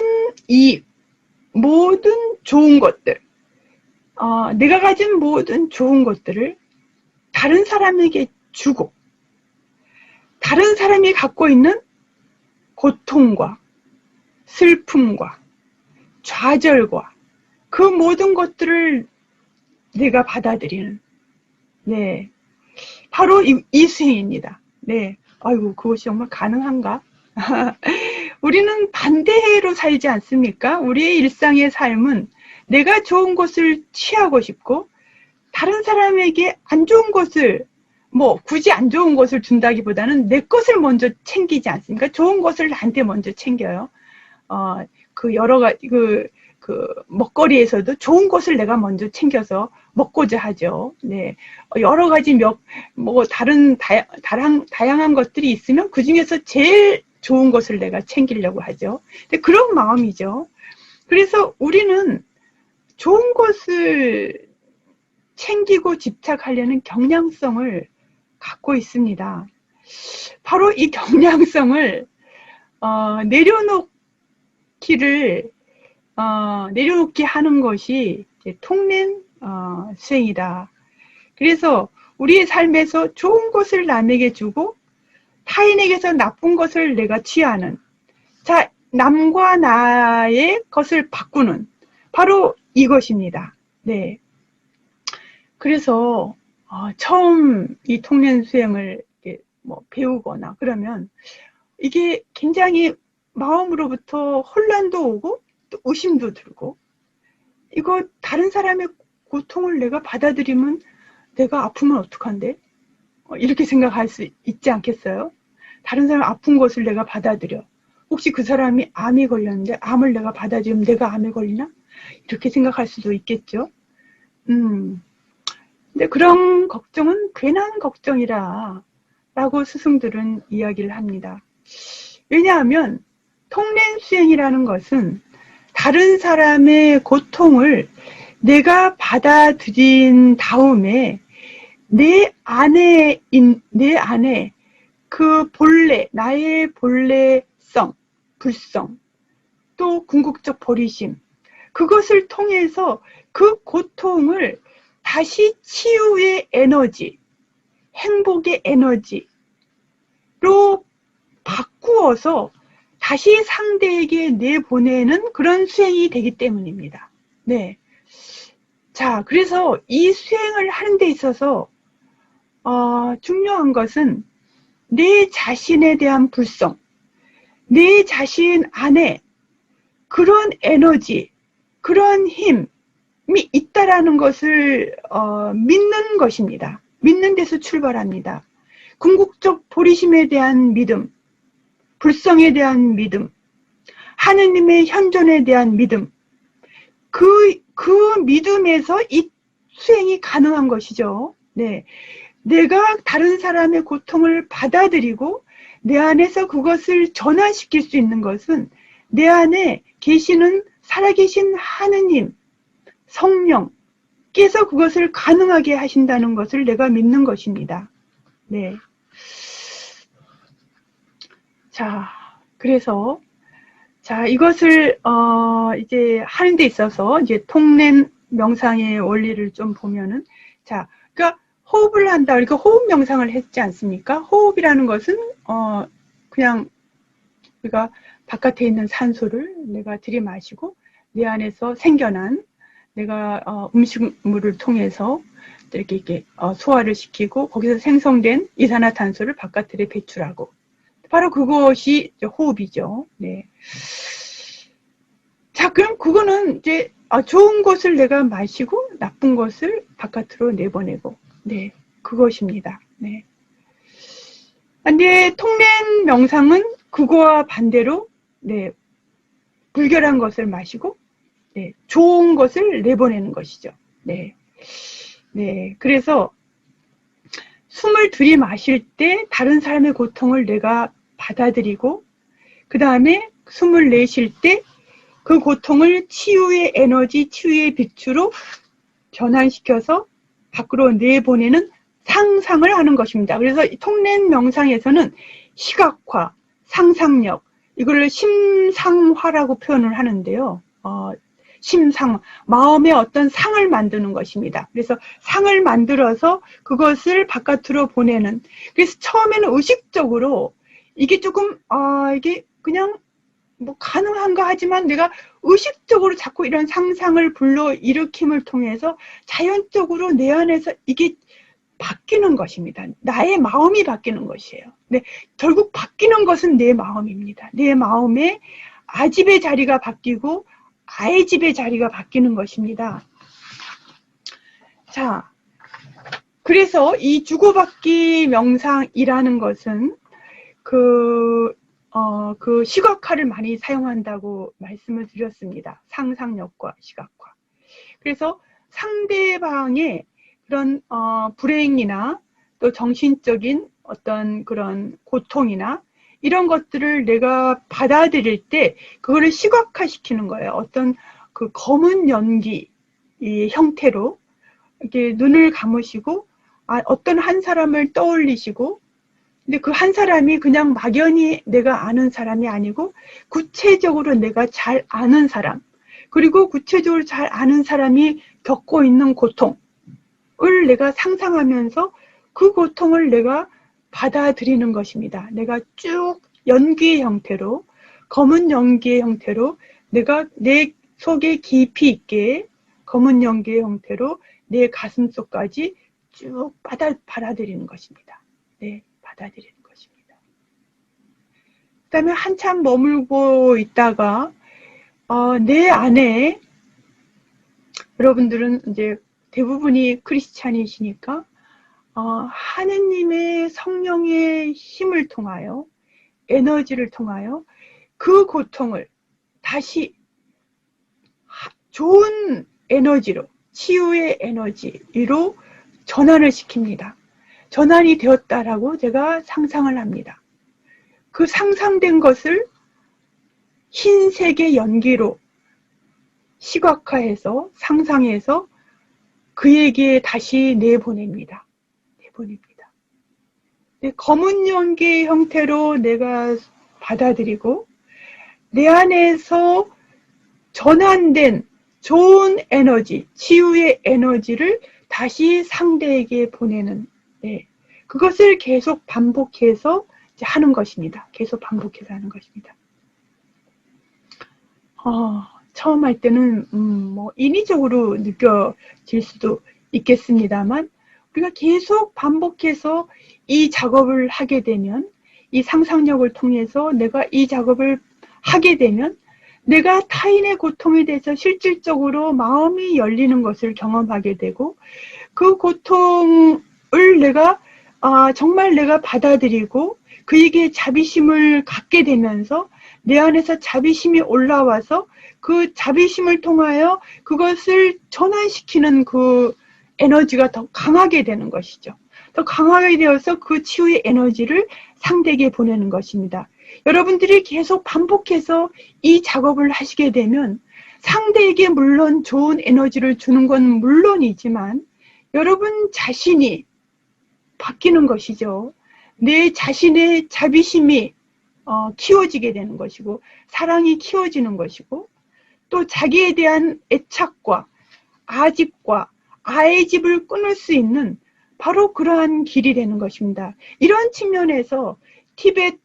좋은 것들, 내가 가진 모든 좋은 것들을 다른 사람에게 주고, 다른 사람이 갖고 있는 고통과 슬픔과 좌절과 그 모든 것들을 내가 받아들이는, 네, 바로 이 수행입니다. 네, 아이고, 그것이 정말 가능한가? 우리는 반대로 살지 않습니까? 우리의 일상의 삶은 내가 좋은 것을 취하고 싶고, 다른 사람에게 안 좋은 것을, 굳이 안 좋은 것을 준다기보다는 내 것을 먼저 챙기지 않습니까? 좋은 것을 나한테 먼저 챙겨요. 여러 가지, 먹거리에서도 좋은 것을 내가 먼저 챙겨서 먹고자 하죠. 네. 여러 가지 다양한 것들이 있으면 그 중에서 제일 좋은 것을 내가 챙기려고 하죠. 근데 그런 마음이죠. 그래서 우리는 좋은 것을 챙기고 집착하려는 경향성을 갖고 있습니다. 바로 이 경향성을 내려놓기 하는 것이 통렌 수행이다. 그래서 우리의 삶에서 좋은 것을 남에게 주고 타인에게서 나쁜 것을 내가 취하는, 자, 남과 나의 것을 바꾸는, 바로 이것입니다. 네. 그래서 처음 이 통렌 수행을 배우거나 그러면 이게 굉장히 마음으로부터 혼란도 오고 또 의심도 들고, 이거 다른 사람의 고통을 내가 받아들이면 내가 아프면 어떡한데? 이렇게 생각할 수 있지 않겠어요? 다른 사람 아픈 것을 내가 받아들여. 혹시 그 사람이 암이 걸렸는데 암을 내가 받아들이면 내가 암에 걸리나? 이렇게 생각할 수도 있겠죠. 근데 그런 걱정은 괜한 걱정이라 라고 스승들은 이야기를 합니다. 왜냐하면 통렌 수행이라는 것은 다른 사람의 고통을 내가 받아들인 다음에 내 안에 그 나의 본래성, 불성, 또 궁극적 버리심, 그것을 통해서 그 고통을 다시 치유의 에너지, 행복의 에너지로 바꾸어서 다시 상대에게 내보내는 그런 수행이 되기 때문입니다. 네. 자, 그래서 이 수행을 하는 데 있어서 중요한 것은 내 자신에 대한 불성, 내 자신 안에 그런 에너지, 그런 힘이 있다라는 것을 믿는 것입니다. 믿는 데서 출발합니다. 궁극적 보리심에 대한 믿음, 불성에 대한 믿음, 하느님의 현존에 대한 믿음, 그 믿음에서 이 수행이 가능한 것이죠. 네. 내가 다른 사람의 고통을 받아들이고 내 안에서 그것을 전환시킬 수 있는 것은 내 안에 계시는 살아계신 하느님, 성령께서 그것을 가능하게 하신다는 것을 내가 믿는 것입니다. 네. 자, 그래서 이것을 이제 하는 데 있어서 이제 통렌 명상의 원리를 좀 보면은, 그러니까 호흡을 한다. 그러니까 호흡 명상을 했지 않습니까? 호흡이라는 것은 그냥 우리가 바깥에 있는 산소를 내가 들이마시고 내 안에서 생겨난 내가 음식물을 통해서 이렇게 소화를 시키고 거기서 생성된 이산화탄소를 바깥으로 배출하고 바로 그것이 호흡이죠. 네. 자, 그럼 그거는 이제 좋은 것을 내가 마시고 나쁜 것을 바깥으로 내보내고, 네, 그것입니다. 네. 근데 통렌 명상은 그거와 반대로, 네, 불결한 것을 마시고, 네, 좋은 것을 내보내는 것이죠. 네, 네. 그래서 숨을 들이마실 때 다른 사람의 고통을 내가 받아들이고, 그 다음에 숨을 내쉴 때 그 고통을 치유의 에너지, 치유의 빛으로 변환시켜서 밖으로 내보내는 상상을 하는 것입니다. 그래서 통렌 명상에서는 시각화, 상상력, 이걸 심상화라고 표현을 하는데요. 심상, 마음의 어떤 상을 만드는 것입니다. 그래서 상을 만들어서 그것을 바깥으로 보내는. 그래서 처음에는 의식적으로 이게 조금, 이게 그냥 뭐 가능한가 하지만 내가 의식적으로 자꾸 이런 상상을 불러일으킴을 통해서 자연적으로 내 안에서 이게 바뀌는 것입니다. 나의 마음이 바뀌는 것이에요. 근데 결국 바뀌는 것은 내 마음입니다. 내 마음에 아집의 자리가 바뀌고 아의 집의 자리가 바뀌는 것입니다. 자, 그래서 이 주고받기 명상이라는 것은 그 시각화를 많이 사용한다고 말씀을 드렸습니다. 상상력과 시각화. 그래서 상대방의 그런 불행이나 또 정신적인 어떤 그런 고통이나 이런 것들을 내가 받아들일 때 그거를 시각화시키는 거예요. 어떤 그 검은 연기 이 형태로 이렇게 눈을 감으시고 어떤 한 사람을 떠올리시고 근데 그 한 사람이 그냥 막연히 내가 아는 사람이 아니고 구체적으로 내가 잘 아는 사람 그리고 구체적으로 잘 아는 사람이 겪고 있는 고통을 내가 상상하면서 그 고통을 내가 받아들이는 것입니다. 내가 쭉 연기의 형태로 검은 연기의 형태로 내가 내 속에 깊이 있게 검은 연기의 형태로 내 가슴속까지 쭉 받아들이는 것입니다. 네. 받아들이는 것입니다. 그 다음에 한참 머물고 있다가 내 안에 여러분들은 이제 대부분이 크리스찬이시니까 하느님의 성령의 힘을 통하여 에너지를 통하여 그 고통을 다시 좋은 에너지로 치유의 에너지로 전환을 시킵니다. 전환이 되었다라고 제가 상상을 합니다. 그 상상된 것을 흰색의 연기로 시각화해서 상상해서 그에게 다시 내보냅니다. 내보냅니다. 검은 연기의 형태로 내가 받아들이고 내 안에서 전환된 좋은 에너지, 치유의 에너지를 다시 상대에게 보내는 네, 그것을 계속 반복해서 하는 것입니다. 계속 반복해서 하는 것입니다. 처음 할 때는 뭐 인위적으로 느껴질 수도 있겠습니다만 우리가 계속 반복해서 이 작업을 하게 되면 이 상상력을 통해서 내가 이 작업을 하게 되면 내가 타인의 고통에 대해서 실질적으로 마음이 열리는 것을 경험하게 되고 그 고통을 내가 정말 내가 받아들이고 그에게 자비심을 갖게 되면서 내 안에서 자비심이 올라와서 그 자비심을 통하여 그것을 전환시키는 그 에너지가 더 강하게 되는 것이죠. 더 강하게 되어서 그 치유의 에너지를 상대에게 보내는 것입니다. 여러분들이 계속 반복해서 이 작업을 하시게 되면 상대에게 물론 좋은 에너지를 주는 건 물론이지만 여러분 자신이 바뀌는 것이죠. 내 자신의 자비심이 키워지게 되는 것이고 사랑이 키워지는 것이고 또 자기에 대한 애착과 아집과 아의 집을 끊을 수 있는 바로 그러한 길이 되는 것입니다. 이러한 측면에서 티베트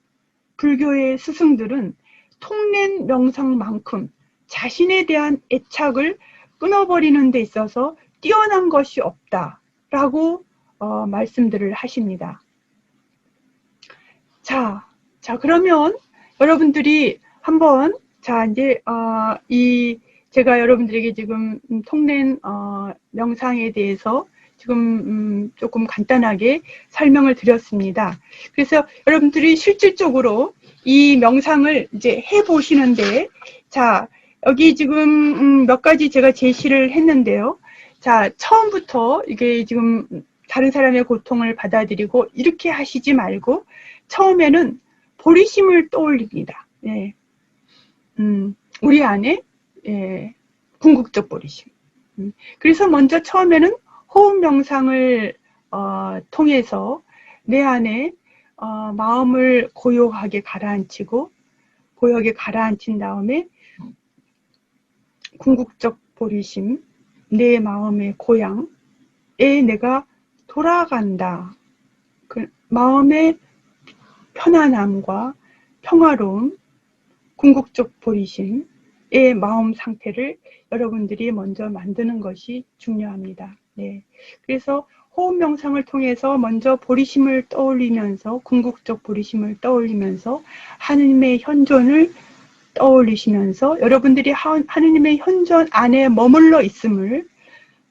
불교의 스승들은 통렌 명상만큼 자신에 대한 애착을 끊어버리는 데 있어서 뛰어난 것이 없다라고 말씀들을 하십니다. 자, 그러면 여러분들이 한번 이제 제가 여러분들에게 지금 통렌 명상에 대해서 지금 조금 간단하게 설명을 드렸습니다. 그래서 여러분들이 실질적으로 이 명상을 이제 해 보시는데, 자, 여기 지금 몇 가지 제가 제시를 했는데요. 자, 처음부터 이게 지금 다른 사람의 고통을 받아들이고 이렇게 하시지 말고 처음에는 보리심을 떠올립니다. 예. 우리 안에 궁극적 보리심. 그래서 먼저 처음에는 호흡 명상을 통해서 내 안에 마음을 고요하게 가라앉히고, 고요하게 가라앉힌 다음에 궁극적 보리심, 내 마음의 고향에 내가 돌아간다. 그 마음의 편안함과 평화로움, 궁극적 보리심의 마음 상태를 여러분들이 먼저 만드는 것이 중요합니다. 네. 그래서 호흡 명상을 통해서 먼저 보리심을 떠올리면서, 궁극적 보리심을 떠올리면서 하느님의 현존을 떠올리시면서 여러분들이 하느님의 현존 안에 머물러 있음을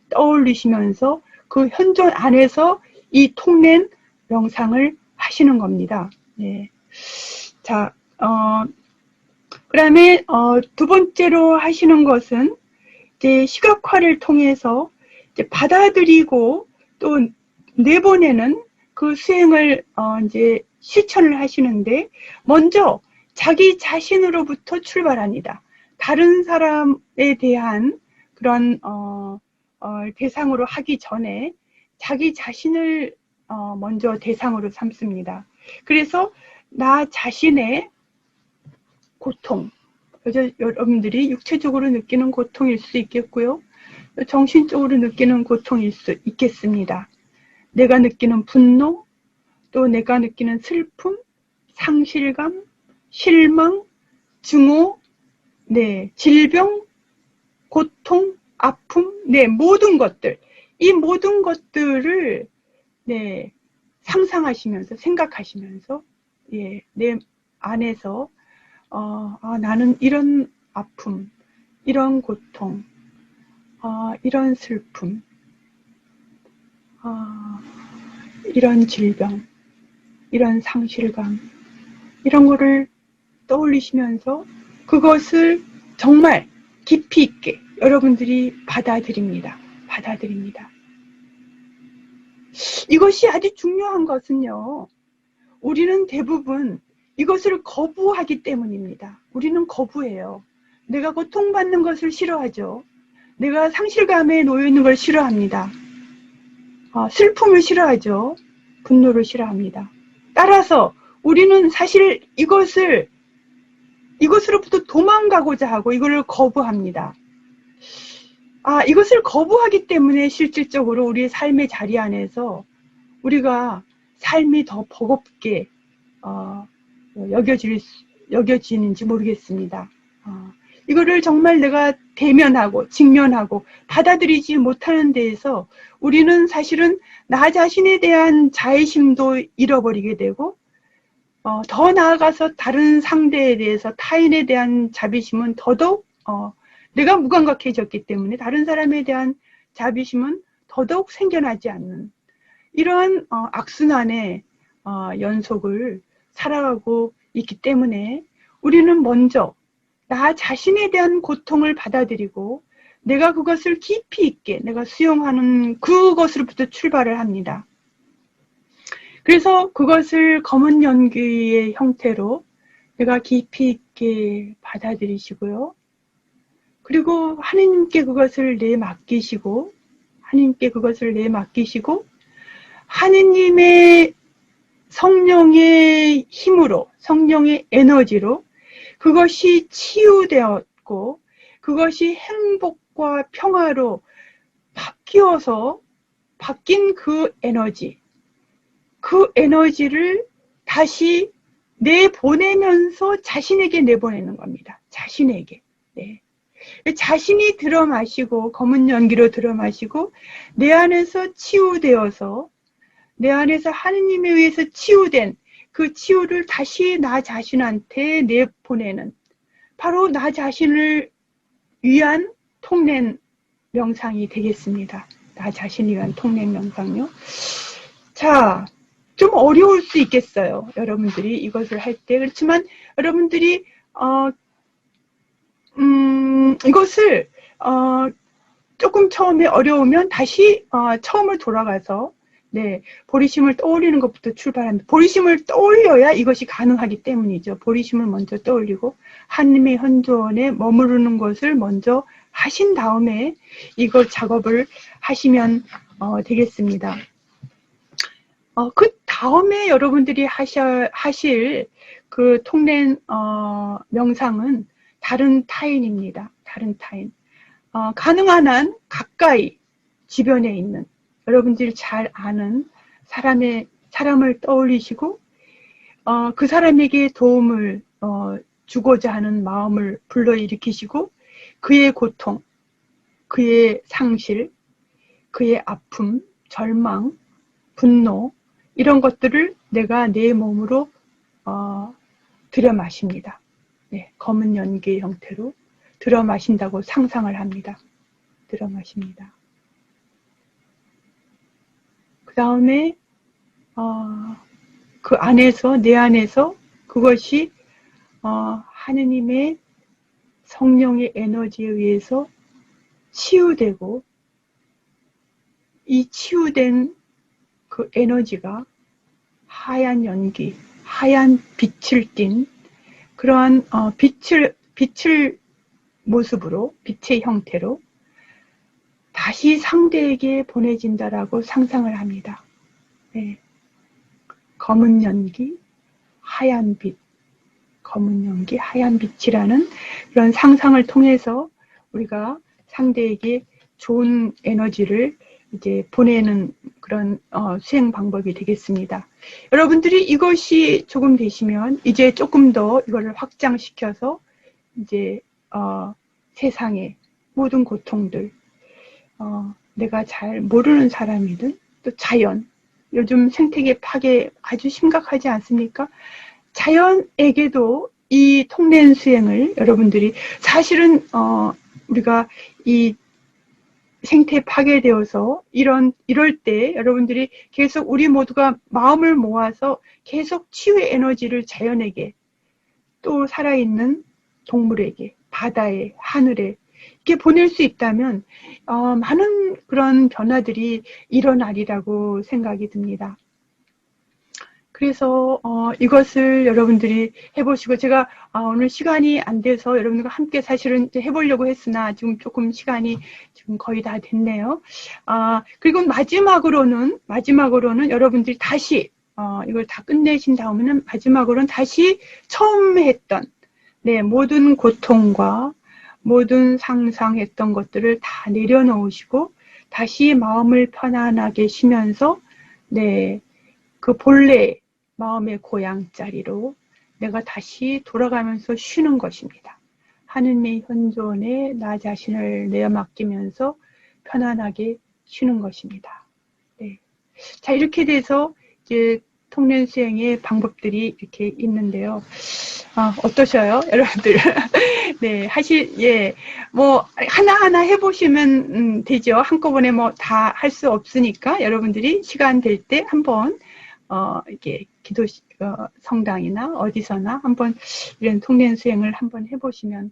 떠올리시면서 그 현존 안에서 이 통렌 명상을 하시는 겁니다. 네. 자, 그 다음에 두 번째로 하시는 것은 이제 시각화를 통해서 이제 받아들이고 또 내보내는 그 수행을 이제 실천을 하시는데, 먼저 자기 자신으로부터 출발합니다. 다른 사람에 대한 그런 대상으로 하기 전에 자기 자신을 먼저 대상으로 삼습니다. 그래서 나 자신의 고통, 여러분들이 육체적으로 느끼는 고통일 수 있겠고요, 정신적으로 느끼는 고통일 수 있겠습니다. 내가 느끼는 분노, 또 내가 느끼는 슬픔, 상실감, 실망, 증오, 네, 질병, 고통, 아픔, 네, 모든 것들, 이 모든 것들을 네, 상상하시면서, 생각하시면서, 예, 내 안에서 나는 이런 아픔, 이런 고통, 이런 슬픔, 이런 질병, 이런 상실감, 이런 거를 떠올리시면서 그것을 정말 깊이 있게 여러분들이 받아들입니다. 이것이 아주 중요한 것은요, 우리는 대부분 이것을 거부하기 때문입니다. 우리는 거부해요. 내가 고통받는 것을 싫어하죠. 내가 상실감에 놓여 있는 걸 싫어합니다. 슬픔을 싫어하죠. 분노를 싫어합니다. 따라서 우리는 사실 이것으로부터 도망가고자 하고 이걸 거부합니다. 이것을 거부하기 때문에 실질적으로 우리의 삶의 자리 안에서 우리가 삶이 더 버겁게 여겨지는지 모르겠습니다. 이거를 정말 내가 대면하고 직면하고 받아들이지 못하는 데에서 우리는 사실은 나 자신에 대한 자애심도 잃어버리게 되고, 더 나아가서 다른 상대에 대해서, 타인에 대한 자비심은 더더욱 내가 무감각해졌기 때문에 다른 사람에 대한 자비심은 더더욱 생겨나지 않는 이러한 악순환의 연속을 살아가고 있기 때문에 우리는 먼저 나 자신에 대한 고통을 받아들이고 내가 그것을 깊이 있게 내가 수용하는 그것으로부터 출발을 합니다. 그래서 그것을 검은 연기의 형태로 내가 깊이 있게 받아들이시고요. 그리고 하느님께 그것을 내맡기시고 하느님의 성령의 힘으로, 성령의 에너지로 그것이 치유되었고 그것이 행복과 평화로 바뀐 그 에너지를 다시 내보내면서 자신에게 내보내는 겁니다. 자신에게. 네. 자신이 들어마시고 검은 연기로 들어마시고 내 안에서 치유되어서 내 안에서 하느님에 의해서 치유된 그 치유를 다시 나 자신한테 내보내는 바로 나 자신을 위한 통례 명상이 되겠습니다. 나 자신을 위한 통례 명상요. 자, 좀 어려울 수 있겠어요. 여러분들이 이것을 할 때. 그렇지만 여러분들이 이것을 조금 처음에 어려우면 다시 처음을 돌아가서 네, 보리심을 떠올리는 것부터 출발합니다. 보리심을 떠올려야 이것이 가능하기 때문이죠. 보리심을 먼저 떠올리고 하느님의 현존에 머무르는 것을 먼저 하신 다음에 이것 작업을 하시면 되겠습니다. 그 다음에 여러분들이 하실 그 통례 명상은 다른 타인입니다. 다른 타인. 가능한 한 가까이 주변에 있는 여러분들이 잘 아는 사람을 떠올리시고 그 사람에게 도움을 주고자 하는 마음을 불러일으키시고 그의 고통, 그의 상실, 그의 아픔, 절망, 분노 이런 것들을 내가 내 몸으로 들여 마십니다. 네, 검은 연기의 형태로 들어 마신다고 상상을 합니다. 들어 마십니다. 그 다음에 그 안에서 내 안에서 그것이 하느님의 성령의 에너지에 의해서 치유되고 이 치유된 그 에너지가 하얀 연기, 하얀 빛을 띤 그러한 빛을 모습으로 빛의 형태로 다시 상대에게 보내진다라고 상상을 합니다. 네. 검은 연기, 하얀 빛, 검은 연기, 하얀 빛이라는 그런 상상을 통해서 우리가 상대에게 좋은 에너지를 이제 보내는 그런 수행 방법이 되겠습니다. 여러분들이 이것이 조금 되시면 이제 조금 더 이거를 확장시켜서 이제 세상의 모든 고통들, 내가 잘 모르는 사람이든 또 자연, 요즘 생태계 파괴 아주 심각하지 않습니까? 자연에게도 이 통례 수행을 여러분들이 사실은 우리가 이 생태 파괴되어서 이럴 때 여러분들이 계속 우리 모두가 마음을 모아서 계속 치유의 에너지를 자연에게 또 살아있는 동물에게 바다에 하늘에 이렇게 보낼 수 있다면 많은 그런 변화들이 일어나리라고 생각이 듭니다. 그래서 이것을 여러분들이 해보시고 제가 오늘 시간이 안 돼서 여러분들과 함께 사실은 해보려고 했으나 지금 조금 시간이 지금 거의 다 됐네요. 그리고 마지막으로는 여러분들이 다시 이걸 다 끝내신 다음에는 마지막으로는 다시 처음 했던 네, 모든 고통과 모든 상상했던 것들을 다 내려놓으시고 다시 마음을 편안하게 쉬면서 네, 그 본래 마음의 고향자리로 내가 다시 돌아가면서 쉬는 것입니다. 하느님의 현존에 나 자신을 내어 맡기면서 편안하게 쉬는 것입니다. 네. 자, 이렇게 돼서 이제 통례 수행의 방법들이 이렇게 있는데요. 어떠셔요, 여러분들? 네, 뭐, 하나하나 해보시면, 되죠. 한꺼번에 뭐, 다 할 수 없으니까, 여러분들이 시간 될 때 한번, 이렇게 성당이나 어디서나 한번 이런 통례 수행을 한번 해보시면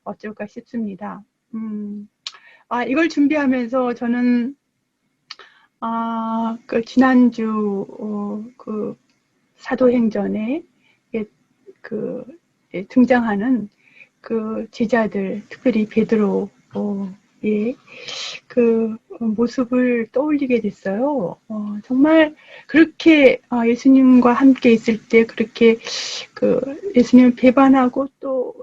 어쩔까 싶습니다. 이걸 준비하면서 저는, 그 지난주, 그 사도행전에 등장하는 그 제자들, 특별히 베드로의 그 모습을 떠올리게 됐어요. 정말 그렇게 예수님과 함께 있을 때 그렇게 그 예수님을 배반하고 또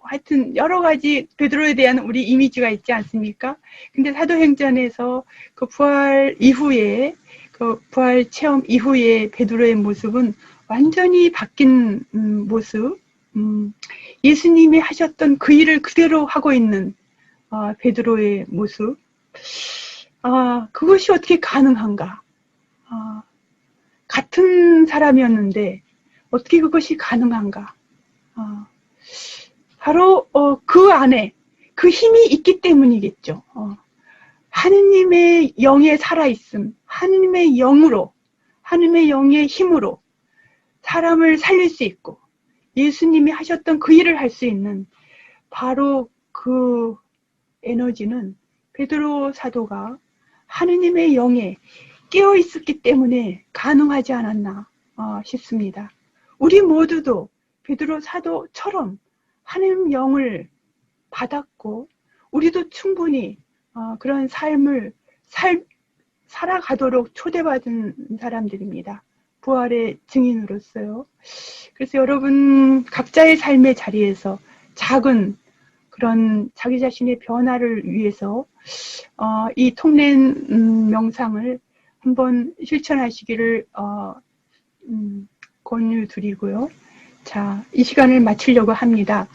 하여튼 여러 가지 베드로에 대한 우리 이미지가 있지 않습니까? 근데 사도행전에서 그 부활 이후에, 그 부활 체험 이후에 베드로의 모습은 완전히 바뀐 모습, 예수님이 하셨던 그 일을 그대로 하고 있는 베드로의 모습, 그것이 어떻게 가능한가? 같은 사람이었는데 어떻게 그것이 가능한가? 바로 그 안에 그 힘이 있기 때문이겠죠. 하느님의 영에 살아있음, 하느님의 영으로, 하느님의 영의 힘으로 사람을 살릴 수 있고 예수님이 하셨던 그 일을 할 수 있는 바로 그 에너지는 베드로 사도가 하느님의 영에 깨어 있었기 때문에 가능하지 않았나 싶습니다. 우리 모두도 베드로 사도처럼 하느님 영을 받았고 우리도 충분히 그런 삶을 살아가도록 초대받은 사람들입니다. 부활의 증인으로서요. 그래서 여러분 각자의 삶의 자리에서 작은 그런 자기 자신의 변화를 위해서 이 통랜 명상을 한번 실천하시기를 권유드리고요. 자, 이 시간을 마치려고 합니다.